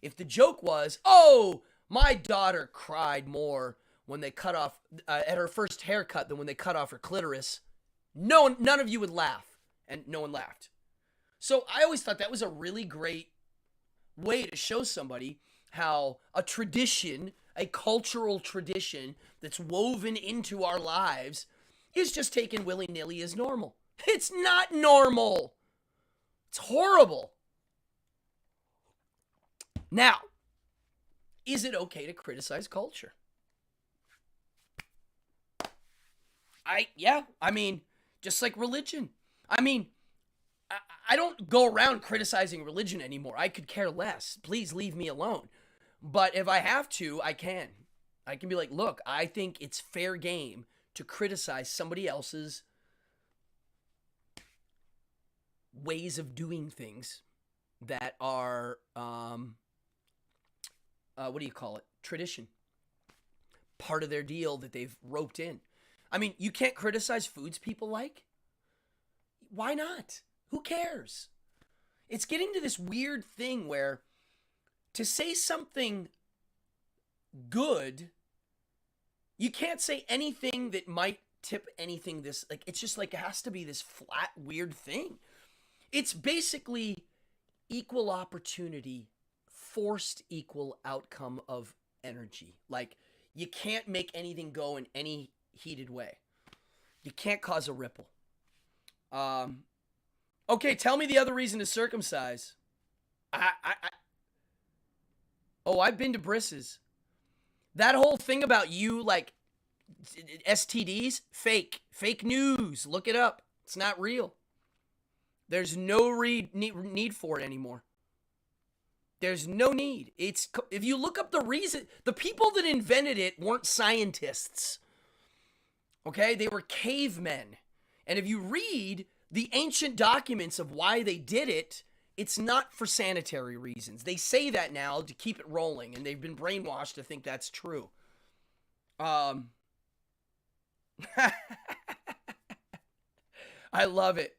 if the joke was, oh, my daughter cried more when they cut off, at her first haircut than when they cut off her clitoris, none of you would laugh. And no one laughed. So I always thought that was a really great way to show somebody how a tradition, a cultural tradition that's woven into our lives is just taken willy-nilly as normal. It's not normal. It's horrible. Now, is it okay to criticize culture? I mean, just like religion. I mean, I don't go around criticizing religion anymore. I could care less. Please leave me alone. But if I have to, I can. I can be like, look, I think it's fair game to criticize somebody else's ways of doing things that are, what do you call it? Tradition. Part of their deal that they've roped in. I mean, you can't criticize foods people like? Why not? Who cares? It's getting to this weird thing where to say something good, you can't say anything that might tip anything this, like, it's just like it has to be this flat, weird thing. It's basically equal opportunity, forced equal outcome of energy. Like, you can't make anything go in any heated way. You can't cause a ripple. Okay, tell me the other reason to circumcise. I've been to brisses. That whole thing about you, like, STDs, fake news. Look it up. It's not real. There's no need for it anymore. There's no need. It's, if you look up the reason, the people that invented it weren't scientists. Okay, they were cavemen. And if you read the ancient documents of why they did it, it's not for sanitary reasons. They say that now to keep it rolling, and they've been brainwashed to think that's true. I love it.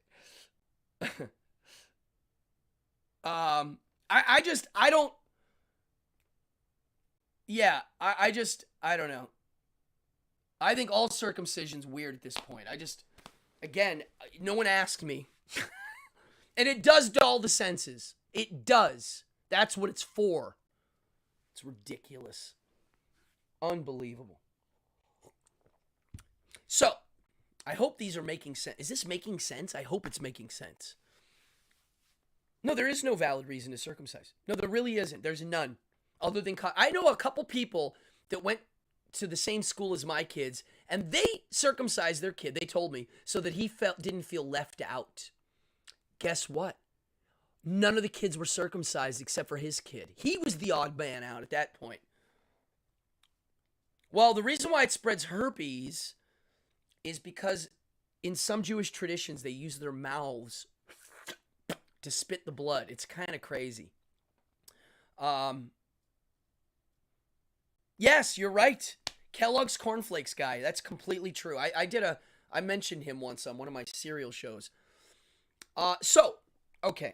I don't know. I think all circumcision's weird at this point. Again, no one asked me. And it does dull the senses. It does. That's what it's for. It's ridiculous. Unbelievable. So, I hope these are making sense. Is this making sense? I hope it's making sense. No, there is no valid reason to circumcise. No, there really isn't. There's none. Other than, I know a couple people that went to the same school as my kids, and they circumcised their kid, they told me, so that he didn't feel left out. Guess what? None of the kids were circumcised except for his kid. He was the odd man out at that point. Well, the reason why it spreads herpes is because in some Jewish traditions, they use their mouths to spit the blood. It's kind of crazy. Yes, you're right. Kellogg's Cornflakes guy. That's completely true. I mentioned him once on one of my cereal shows. Okay.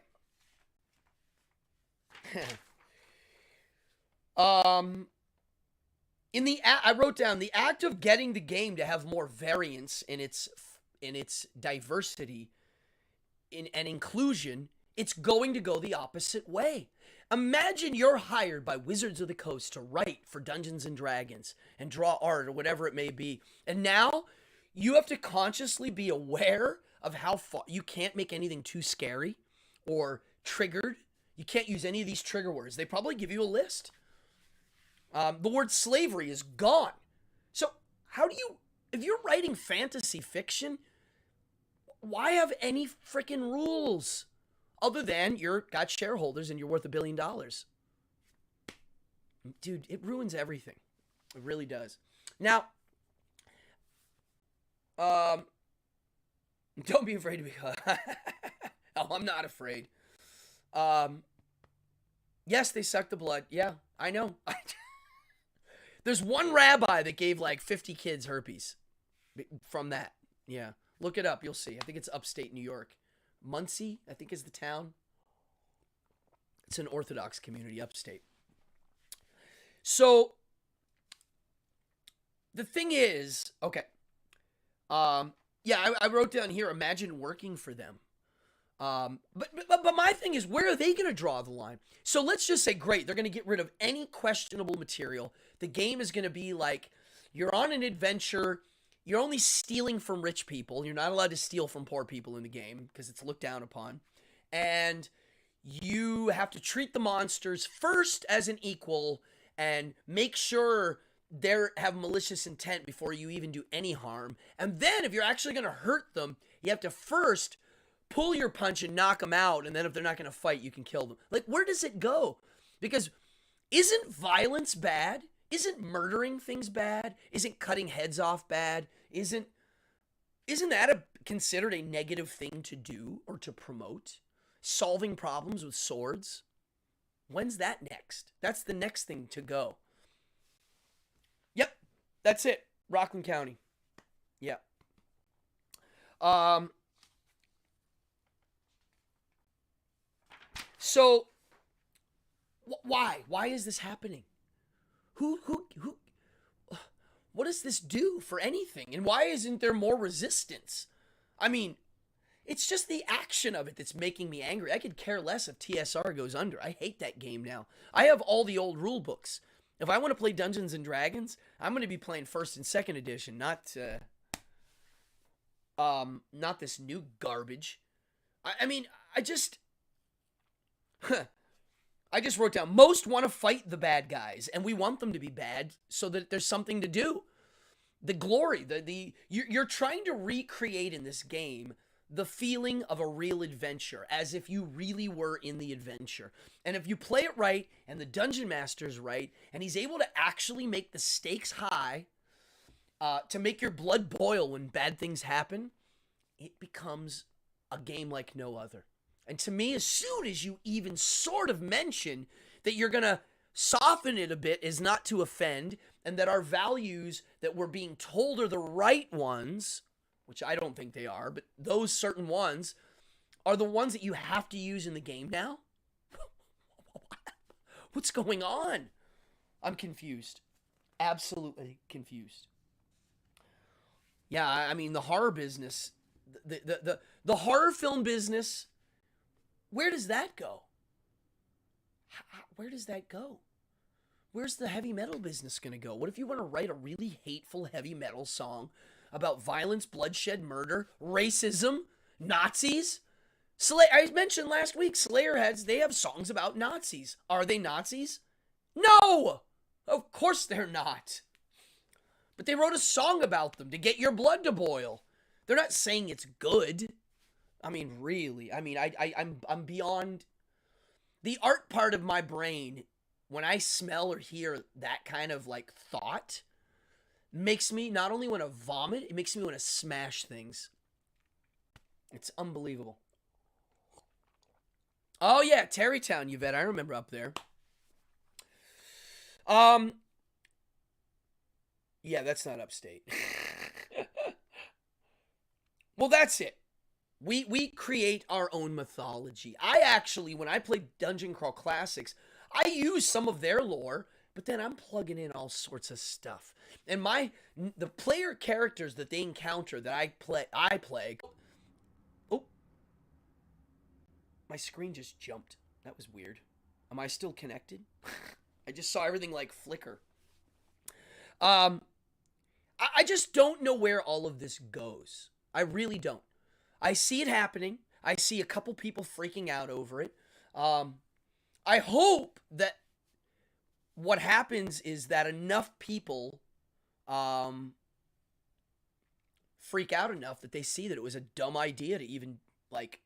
I wrote down the act of getting the game to have more variance in its diversity and inclusion. It's going to go the opposite way. Imagine you're hired by Wizards of the Coast to write for Dungeons and Dragons and draw art or whatever it may be. And now you have to consciously be aware of how far you can't make anything too scary or triggered. You can't use any of these trigger words. They probably give you a list. The word slavery is gone. So how do you, if you're writing fantasy fiction, why have any freaking rules other than you're got shareholders and you're worth $1 billion? Dude, it ruins everything. It really does. Now, don't be afraid to be. Oh, I'm not afraid. Yes, they suck the blood. Yeah, I know. There's one rabbi that gave like 50 kids herpes from that. Yeah, look it up. You'll see. I think it's upstate New York. Muncie, I think, is the town. It's an Orthodox community upstate. So the thing is, okay. Yeah, I wrote down here, imagine working for them. But my thing is, where are they going to draw the line? So let's just say, great, they're going to get rid of any questionable material. The game is going to be like, you're on an adventure. You're only stealing from rich people. You're not allowed to steal from poor people in the game because it's looked down upon. And you have to treat the monsters first as an equal and make sure they have malicious intent before you even do any harm. And then if you're actually going to hurt them, you have to first pull your punch and knock them out. And then if they're not going to fight, you can kill them. Like, where does it go? Because isn't violence bad? Isn't murdering things bad? Isn't cutting heads off bad? Isn't that considered a negative thing to do or to promote? Solving problems with swords? When's that next? That's the next thing to go. Yep, that's it. Rockland County. Yeah. So, why? Why is this happening? Who, what does this do for anything? And why isn't there more resistance? I mean, it's just the action of it that's making me angry. I could care less if TSR goes under. I hate that game now. I have all the old rule books. If I want to play Dungeons and Dragons, I'm going to be playing 1st and 2nd edition, not this new garbage. I mean, I just wrote down, most want to fight the bad guys, and we want them to be bad so that there's something to do. The glory, you're trying to recreate in this game the feeling of a real adventure, as if you really were in the adventure. And if you play it right, and the dungeon master's right, and he's able to actually make the stakes high, to make your blood boil when bad things happen, it becomes a game like no other. And to me, as soon as you even sort of mention that you're going to soften it a bit is not to offend, and that our values that we're being told are the right ones, which I don't think they are, but those certain ones are the ones that you have to use in the game now? What's going on? I'm confused. Absolutely confused. Yeah, I mean, the horror business, the horror film business, where does that go? Where does that go? Where's the heavy metal business going to go? What if you want to write a really hateful heavy metal song about violence, bloodshed, murder, racism, Nazis? I mentioned last week, Slayerheads, they have songs about Nazis. Are they Nazis? No! Of course they're not. But they wrote a song about them to get your blood to boil. They're not saying it's good. I mean, really. I mean, I'm beyond the art part of my brain. When I smell or hear that kind of like thought, makes me not only want to vomit, it makes me want to smash things. It's unbelievable. Oh yeah, Terrytown, Yvette. I remember up there. Yeah, that's not upstate. Well, that's it. We create our own mythology. I actually, when I play Dungeon Crawl Classics, I use some of their lore, but then I'm plugging in all sorts of stuff. And the player characters that they encounter that I play. Oh, my screen just jumped. That was weird. Am I still connected? I just saw everything like flicker. I just don't know where all of this goes. I really don't. I see it happening. I see a couple people freaking out over it. I hope that what happens is that enough people freak out enough that they see that it was a dumb idea to even, like,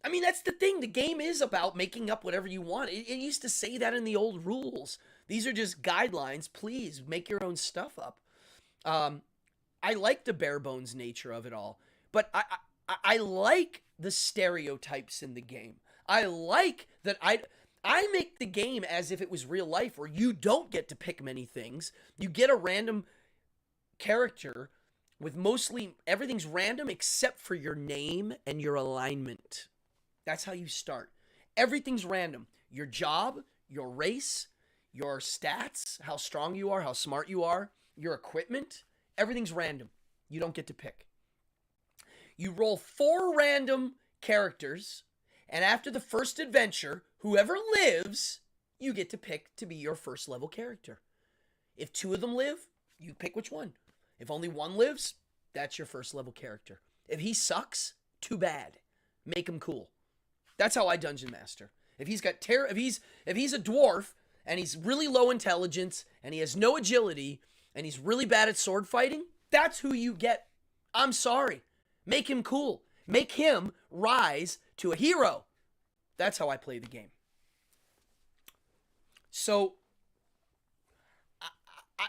I mean, that's the thing. The game is about making up whatever you want. It used to say that in the old rules. These are just guidelines. Please make your own stuff up. I like the bare bones nature of it all, but I like the stereotypes in the game. I like that I make the game as if it was real life, where you don't get to pick many things. You get a random character with mostly everything's random except for your name and your alignment. That's how you start. Everything's random. Your job, your race, your stats, how strong you are, how smart you are, your equipment, everything's random. You don't get to pick. You roll 4 random characters, and after the first adventure, whoever lives, you get to pick to be your first level character. If 2 of them live, you pick which one. If only 1 lives, that's your first level character. If he sucks, too bad. Make him cool. That's how I dungeon master. If he's got if he's a dwarf and he's really low intelligence and he has no agility and he's really bad at sword fighting, that's who you get. I'm sorry. Make him cool. Make him rise to a hero. That's how I play the game. So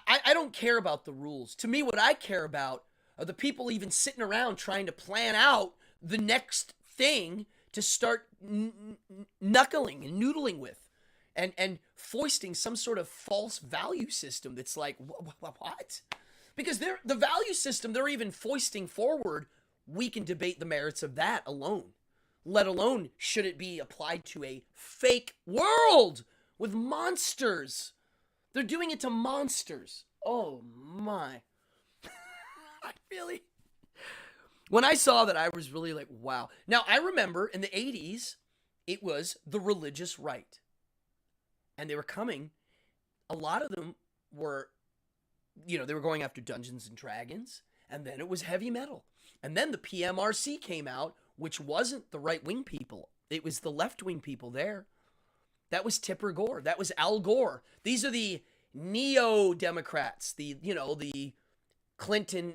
I don't care about the rules. To me, what I care about are the people even sitting around trying to plan out the next thing to start knuckling and noodling with, and foisting some sort of false value system that's like, what? Because the value system they're even foisting forward, we can debate the merits of that alone, let alone should it be applied to a fake world with monsters. They're doing it to monsters. Oh my. I really... When I saw that, I was really like, wow. Now, I remember in the 80s, it was the religious right. And they were coming. A lot of them were, they were going after Dungeons and Dragons. And then it was heavy metal. And then the PMRC came out, which wasn't the right-wing people. It was the left-wing people there. That was Tipper Gore. That was Al Gore. These are the neo-Democrats, the Clinton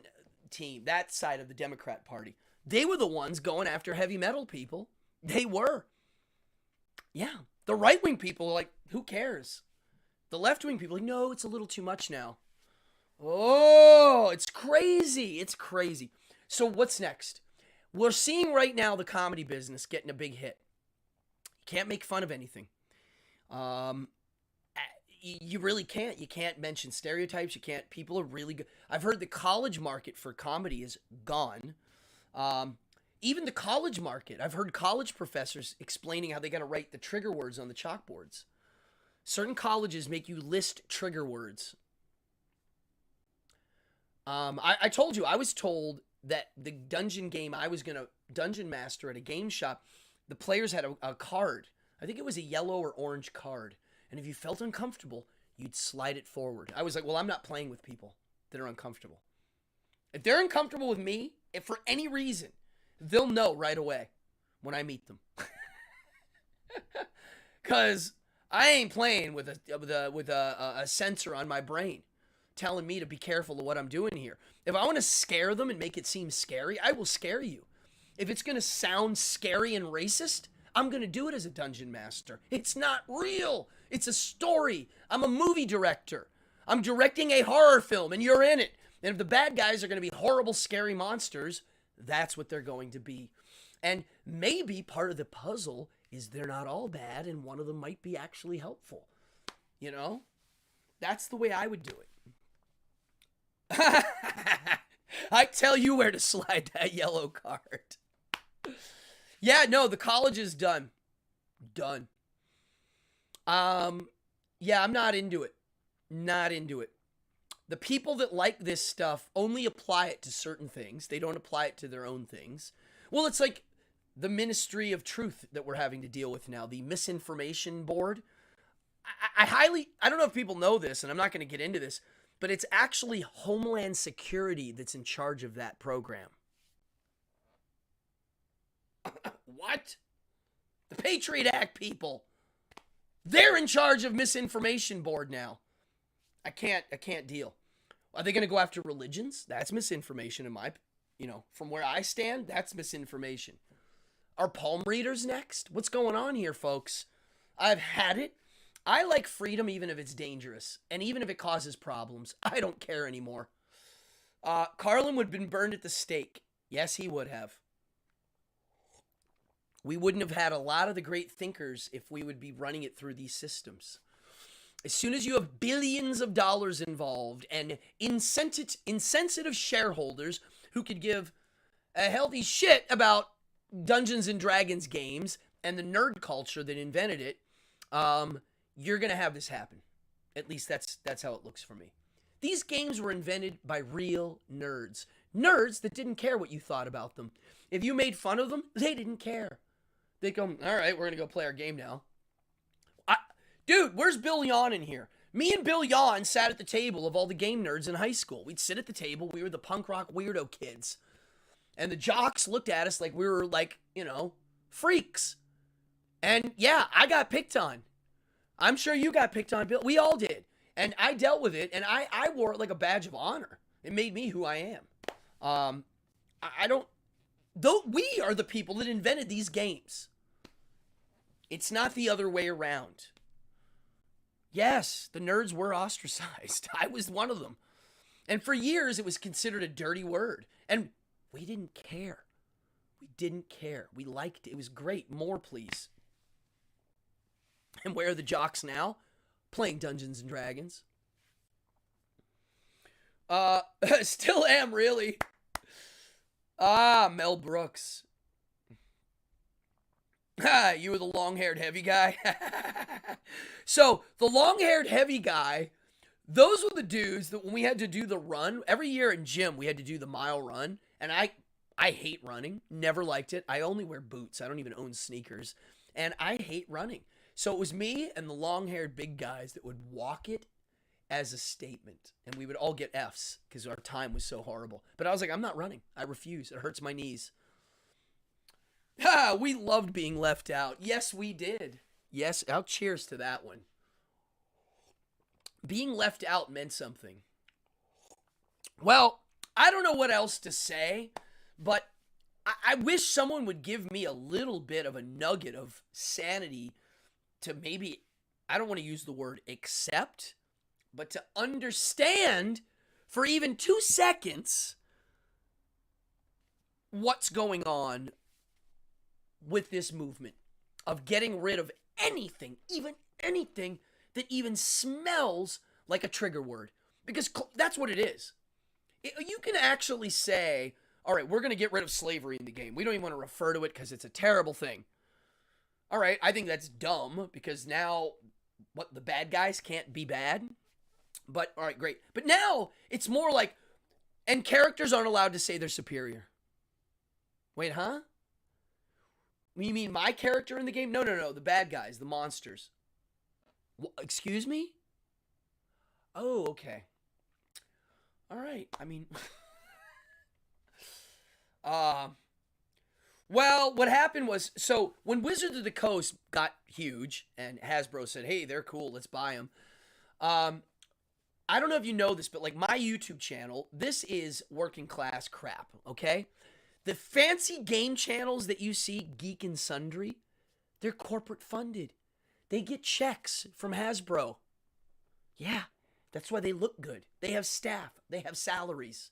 team, that side of the Democrat Party. They were the ones going after heavy metal people. They were. Yeah. The right-wing people are like, who cares? The left-wing people are like, no, it's a little too much now. Oh, it's crazy. It's crazy. So what's next? We're seeing right now the comedy business getting a big hit. You can't make fun of anything. You really can't. You can't mention stereotypes. You can't. People are really good. I've heard the college market for comedy is gone. Even the college market. I've heard college professors explaining how they got to write the trigger words on the chalkboards. Certain colleges make you list trigger words. I told you, I was told that the dungeon game I was going to dungeon master at a game shop, the players had a card. I think it was a yellow or orange card. And if you felt uncomfortable, you'd slide it forward. I was like, well, I'm not playing with people that are uncomfortable. If they're uncomfortable with me, if for any reason, they'll know right away when I meet them. Because I ain't playing with a sensor on my brain telling me to be careful of what I'm doing here. If I want to scare them and make it seem scary, I will scare you. If it's going to sound scary and racist, I'm going to do it as a dungeon master. It's not real. It's a story. I'm a movie director. I'm directing a horror film, and you're in it. And if the bad guys are going to be horrible, scary monsters, that's what they're going to be. And maybe part of the puzzle is they're not all bad, and one of them might be actually helpful. That's the way I would do it. I tell you where to slide that yellow card. Yeah, no, the college is done. Done. Yeah, I'm not into it. Not into it. The people that like this stuff only apply it to certain things. They don't apply it to their own things. Well, it's like the Ministry of Truth that we're having to deal with now, the Misinformation Board. I don't know if people know this, and I'm not going to get into this, but it's actually Homeland Security that's in charge of that program. What? The Patriot Act people. They're in charge of misinformation board now. I can't deal. Are they going to go after religions? That's misinformation in my, from where I stand, that's misinformation. Are palm readers next? What's going on here, folks? I've had it. I like freedom even if it's dangerous. And even if it causes problems. I don't care anymore. Carlin would have been burned at the stake. Yes, he would have. We wouldn't have had a lot of the great thinkers if we would be running it through these systems. As soon as you have billions of dollars involved and insensitive shareholders who could give a healthy shit about Dungeons and Dragons games and the nerd culture that invented it, you're going to have this happen. At least that's how it looks for me. These games were invented by real nerds. Nerds that didn't care what you thought about them. If you made fun of them, they didn't care. They go, all right, we're going to go play our game now. Dude, where's Bill Yawn in here? Me and Bill Yawn sat at the table of all the game nerds in high school. We'd sit at the table. We were the punk rock weirdo kids. And the jocks looked at us like we were like, freaks. And yeah, I got picked on. I'm sure you got picked on, Bill. We all did. And I dealt with it, and I wore it like a badge of honor. It made me who I am. We are the people that invented these games. It's not the other way around. Yes, the nerds were ostracized. I was one of them. And for years, it was considered a dirty word. And we didn't care. We didn't care. We liked it. It was great. More, please. And where are the jocks now? Playing Dungeons and Dragons. Still am, really. Mel Brooks. You were the long-haired heavy guy. So, the long-haired heavy guy, those were the dudes that when we had to do the run, every year in gym, we had to do the mile run. And I hate running. Never liked it. I only wear boots. I don't even own sneakers. And I hate running. So it was me and the long-haired big guys that would walk it as a statement. And we would all get Fs because our time was so horrible. But I was like, I'm not running. I refuse. It hurts my knees. We loved being left out. Yes, we did. Yes, I'll cheers to that one. Being left out meant something. Well, I don't know what else to say, but I wish someone would give me a little bit of a nugget of sanity to maybe, I don't want to use the word accept, but to understand for even 2 seconds what's going on with this movement of getting rid of anything, even anything that even smells like a trigger word. Because that's what it is. You can actually say, all right, we're going to get rid of slavery in the game. We don't even want to refer to it because it's a terrible thing. All right, I think that's dumb because now, the bad guys can't be bad? But, all right, great. But now, it's more like, and characters aren't allowed to say they're superior. Wait, huh? You mean my character in the game? No, the bad guys, the monsters. Excuse me? Oh, okay. All right, I mean... Well, what happened was, so when Wizards of the Coast got huge and Hasbro said, hey, they're cool, let's buy them. I don't know if you know this, but like my YouTube channel, this is working class crap, okay? The fancy game channels that you see, Geek and Sundry, they're corporate funded. They get checks from Hasbro. Yeah, that's why they look good. They have staff. They have salaries.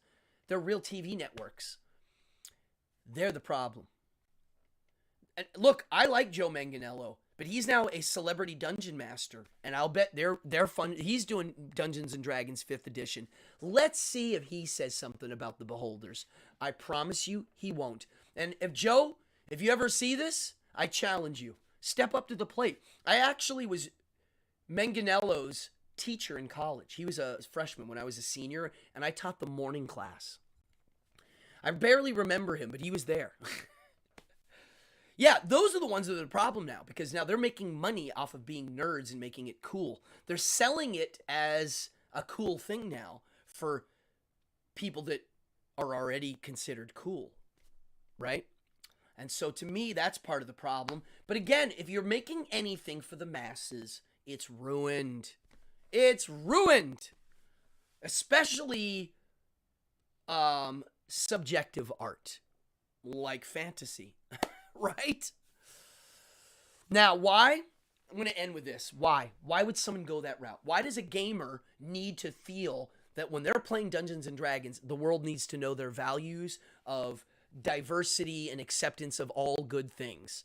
They're real TV networks. They're the problem. And look, I like Joe Manganiello, but he's now a celebrity dungeon master, and I'll bet they're fun. He's doing Dungeons and Dragons 5th edition. Let's see if he says something about the Beholders. I promise you, he won't. And if you ever see this, I challenge you. Step up to the plate. I actually was Manganiello's teacher in college. He was a freshman when I was a senior, and I taught the morning class. I barely remember him, but he was there. Yeah, those are the ones that are the problem now, because now they're making money off of being nerds and making it cool. They're selling it as a cool thing now for people that are already considered cool, right? And so to me, that's part of the problem. But again, if you're making anything for the masses, it's ruined. It's ruined. Especially subjective art, like fantasy, right? Now, why? I'm going to end with this. Why? Why would someone go that route? Why does a gamer need to feel that when they're playing Dungeons and Dragons, the world needs to know their values of diversity and acceptance of all good things?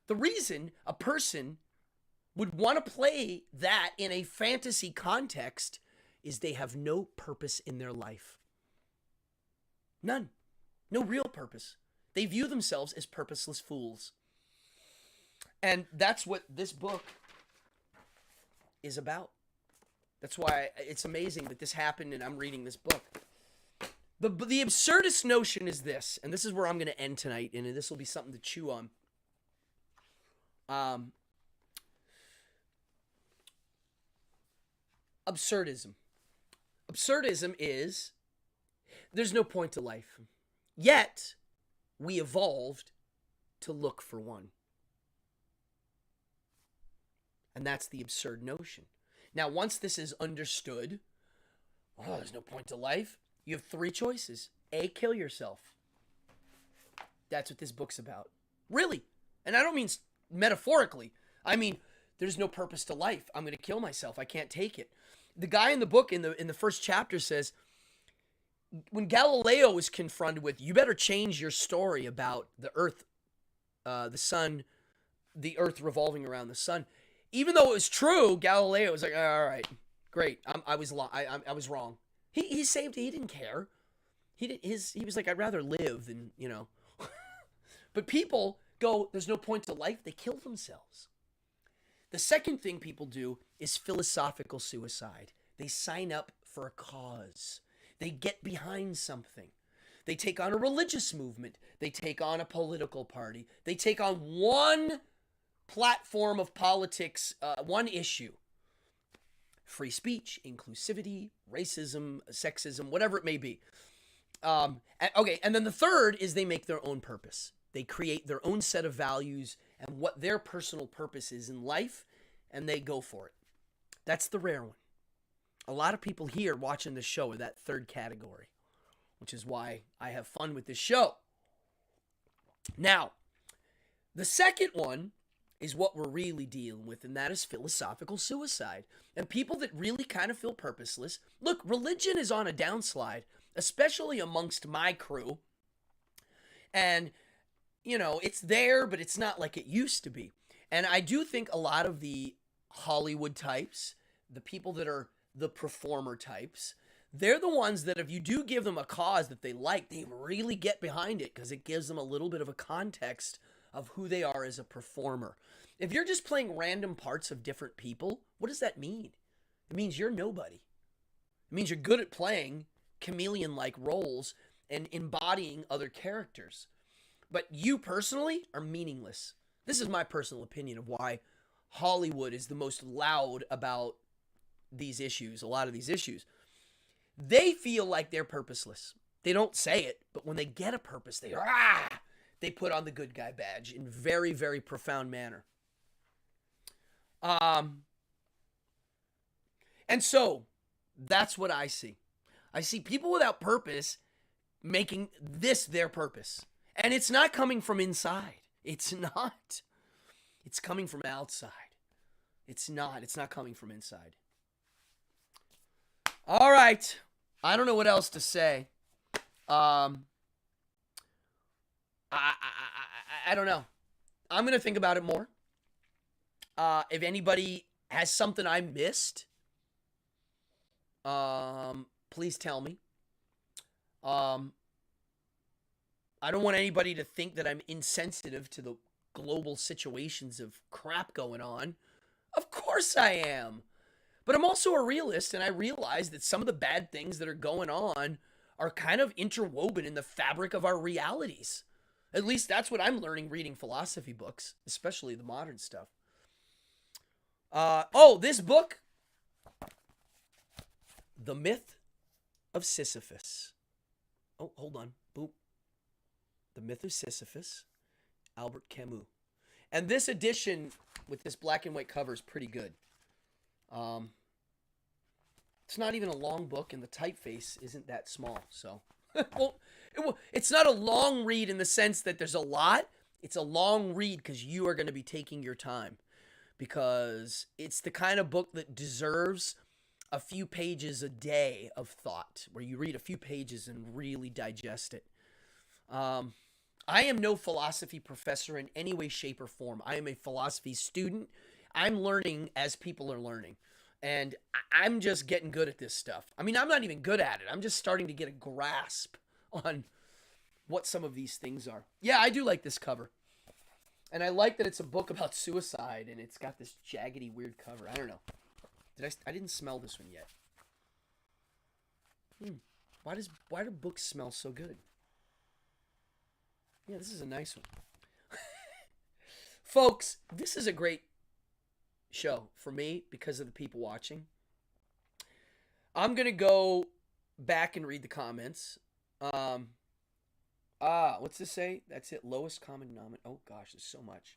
The reason a person would want to play that in a fantasy context is they have no purpose in their life. None. No real purpose. They view themselves as purposeless fools. And that's what this book is about. That's why it's amazing that this happened and I'm reading this book. The absurdist notion is this, and this is where I'm going to end tonight, and this will be something to chew on. Absurdism. Absurdism is there's no point to life. Yet, we evolved to look for one. And that's the absurd notion. Now, once this is understood, there's no point to life, you have three choices. A, kill yourself. That's what this book's about. Really. And I don't mean metaphorically. I mean, there's no purpose to life. I'm going to kill myself. I can't take it. The guy in the book in the first chapter says, when Galileo was confronted with, you better change your story about the earth, the sun, the earth revolving around the sun. Even though it was true, Galileo was like, all right, great. I was wrong. He saved it. He didn't care. He was like, I'd rather live than, But people go, there's no point to life. They kill themselves. The second thing people do is philosophical suicide. They sign up for a cause. They get behind something. They take on a religious movement. They take on a political party. They take on one platform of politics, one issue. Free speech, inclusivity, racism, sexism, whatever it may be. And then the third is they make their own purpose. They create their own set of values and what their personal purpose is in life, and they go for it. That's the rare one. A lot of people here watching the show are that third category, which is why I have fun with this show. Now, the second one is what we're really dealing with, and that is philosophical suicide. And people that really kind of feel purposeless. Look, religion is on a downslide, especially amongst my crew. And, it's there, but it's not like it used to be. And I do think a lot of the Hollywood types, the people that are the performer types, they're the ones that if you do give them a cause that they like, they really get behind it because it gives them a little bit of a context of who they are as a performer. If you're just playing random parts of different people, what does that mean? It means you're nobody. It means you're good at playing chameleon-like roles and embodying other characters. But you personally are meaningless. This is my personal opinion of why Hollywood is the most loud about these issues, a lot of these issues. They feel like they're purposeless. They don't say it, but when they get a purpose, they put on the good guy badge in very, very profound manner. And so that's what I see. I see people without purpose making this their purpose. And it's not coming from inside. It's not. It's coming from outside. It's not coming from inside. All right. I don't know what else to say. I don't know. I'm going to think about it more. If anybody has something I missed, please tell me. I don't want anybody to think that I'm insensitive to the global situations of crap going on. Of course I am. But I'm also a realist, and I realize that some of the bad things that are going on are kind of interwoven in the fabric of our realities. At least that's what I'm learning reading philosophy books, especially the modern stuff. This book, The Myth of Sisyphus. Oh, hold on. Boop. The Myth of Sisyphus. Albert Camus. And this edition with this black and white cover is pretty good. It's not even a long book, and the typeface isn't that small. So, it's not a long read in the sense that there's a lot. It's a long read because you are going to be taking your time. Because it's the kind of book that deserves a few pages a day of thought, where you read a few pages and really digest it. I am no philosophy professor in any way, shape, or form. I am a philosophy student. I'm learning as people are learning. And I'm just getting good at this stuff. I mean, I'm not even good at it. I'm just starting to get a grasp on what some of these things are. Yeah, I do like this cover. And I like that it's a book about suicide, and it's got this jaggedy, weird cover. I don't know. I didn't smell this one yet. Why do books smell so good? Yeah, this is a nice one. Folks, this is a great show for me because of the people watching. I'm going to go back and read the comments. What's this say? That's it. Lowest common denominator. Oh gosh, there's so much.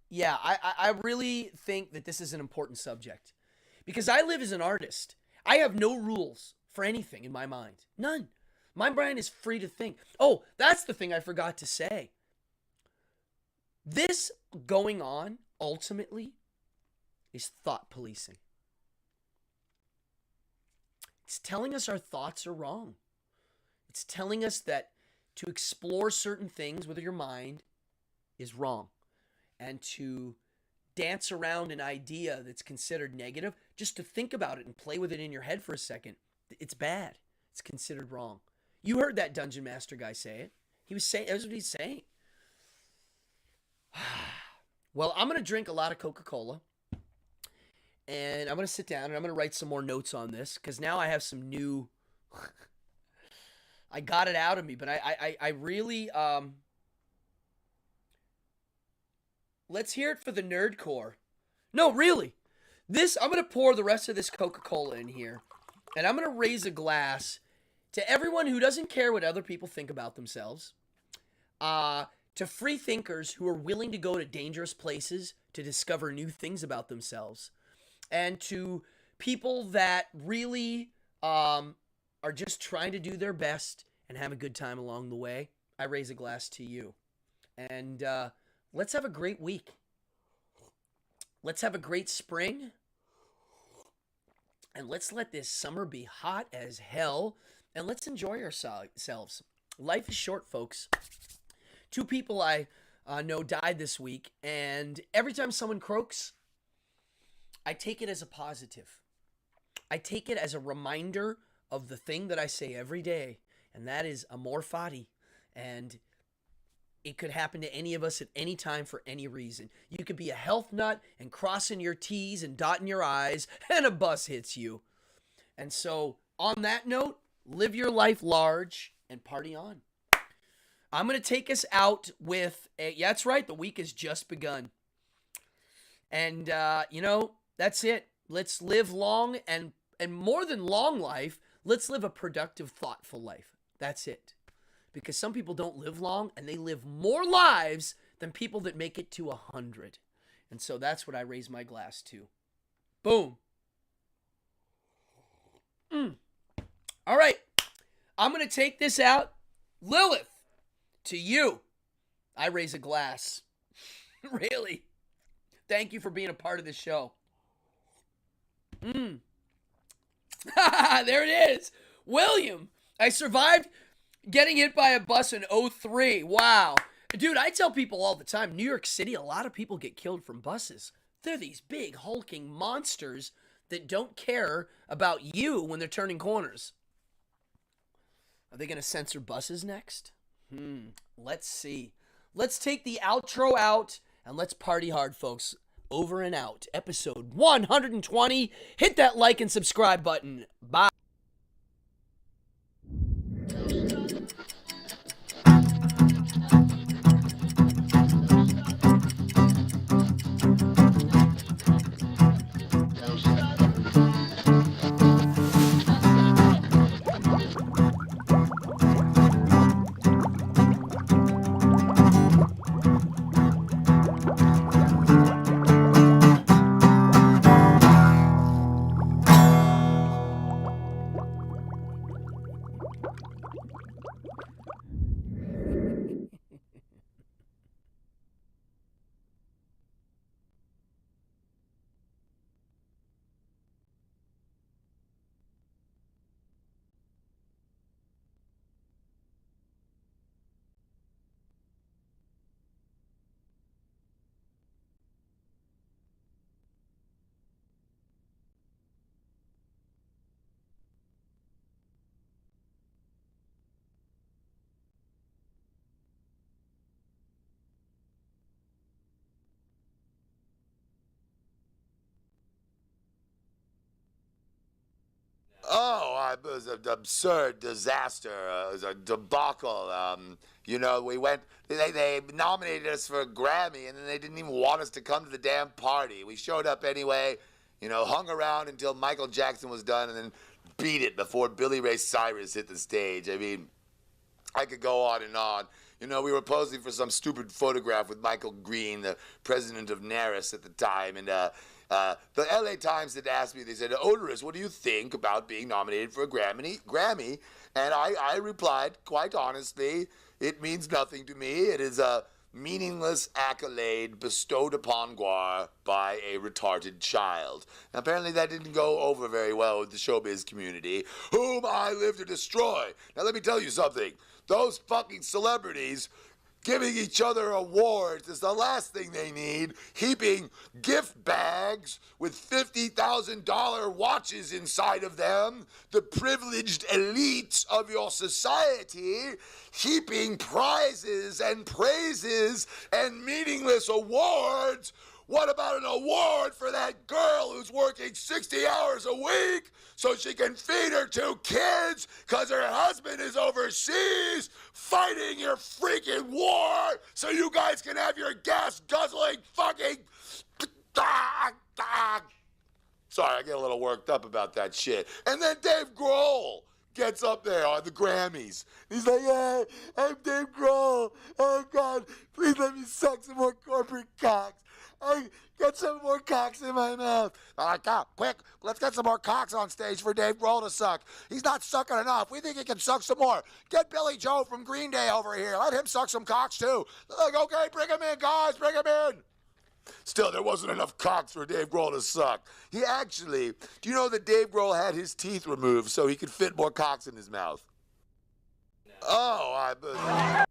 Yeah, I really think that this is an important subject because I live as an artist. I have no rules for anything in my mind. None. My brain is free to think. Oh, that's the thing I forgot to say. This going on ultimately is thought policing. It's telling us our thoughts are wrong. It's telling us that to explore certain things with your mind is wrong. And to dance around an idea that's considered negative, just to think about it and play with it in your head for a second, it's bad. It's considered wrong. You heard that Dungeon Master guy say it. He was saying, that's what he's saying. Well, I'm going to drink a lot of Coca-Cola. And I'm going to sit down and I'm going to write some more notes on this. Because now I have some new... I got it out of me. But I really... Let's hear it for the nerdcore. No, really. I'm going to pour the rest of this Coca-Cola in here. And I'm going to raise a glass to everyone who doesn't care what other people think about themselves. To free thinkers who are willing to go to dangerous places to discover new things about themselves. And to people that really are just trying to do their best and have a good time along the way. I raise a glass to you. And let's have a great week. Let's have a great spring. And let's let this summer be hot as hell. And let's enjoy ourselves. Life is short, folks. 2 people I know died this week. And every time someone croaks, I take it as a positive. I take it as a reminder of the thing that I say every day. And that is amor fati. And it could happen to any of us at any time for any reason. You could be a health nut and crossing your T's and dotting your I's, and a bus hits you. And so, on that note, live your life large and party on. I'm going to take us out with, yeah, that's right, the week has just begun. And, that's it. Let's live long and more than long life, let's live a productive, thoughtful life. That's it. Because some people don't live long, and they live more lives than people that make it to 100. And so that's what I raise my glass to. Boom. All right. I'm going to take this out. Lilith, to you, I raise a glass. Really. Thank you for being a part of this show. There it is. William, I survived getting hit by a bus in 03. Wow. Dude, I tell people all the time, New York City, a lot of people get killed from buses. They're these big, hulking monsters that don't care about you when they're turning corners. Are they going to censor buses next? Let's see. Let's take the outro out and let's party hard, folks. Over and out. Episode 120. Hit that like and subscribe button. Bye. it was an absurd disaster. It was a debacle. We went, they nominated us for a Grammy, and then they didn't even want us to come to the damn party. We showed up anyway, hung around until Michael Jackson was done, and then beat it before Billy Ray Cyrus hit the stage. I mean, I could go on and on. We were posing for some stupid photograph with Michael Green, the president of NARIS at the time, and the LA Times had asked me, they said, Odorous, what do you think about being nominated for a Grammy? And I replied, quite honestly, it means nothing to me. It is a meaningless accolade bestowed upon Guar by a retarded child. Now, apparently that didn't go over very well with the showbiz community, whom I live to destroy. Now, let me tell you something. Those fucking celebrities giving each other awards is the last thing they need. Heaping gift bags with $50,000 watches inside of them, the privileged elites of your society, heaping prizes and praises and meaningless awards. What about an award for that girl who's working 60 hours a week so she can feed her 2 kids because her husband is overseas fighting your freaking war so you guys can have your gas-guzzling fucking... Sorry, I get a little worked up about that shit. And then Dave Grohl gets up there on the Grammys. He's like, hey, I'm Dave Grohl. Oh, God, please let me suck some more corporate cocks. I get some more cocks in my mouth. I'm like, oh, quick, let's get some more cocks on stage for Dave Grohl to suck. He's not sucking enough. We think he can suck some more. Get Billy Joe from Green Day over here. Let him suck some cocks, too. They're like, okay, bring him in, guys, bring him in. Still, there wasn't enough cocks for Dave Grohl to suck. He actually, do you know that Dave Grohl had his teeth removed so he could fit more cocks in his mouth? No. Oh,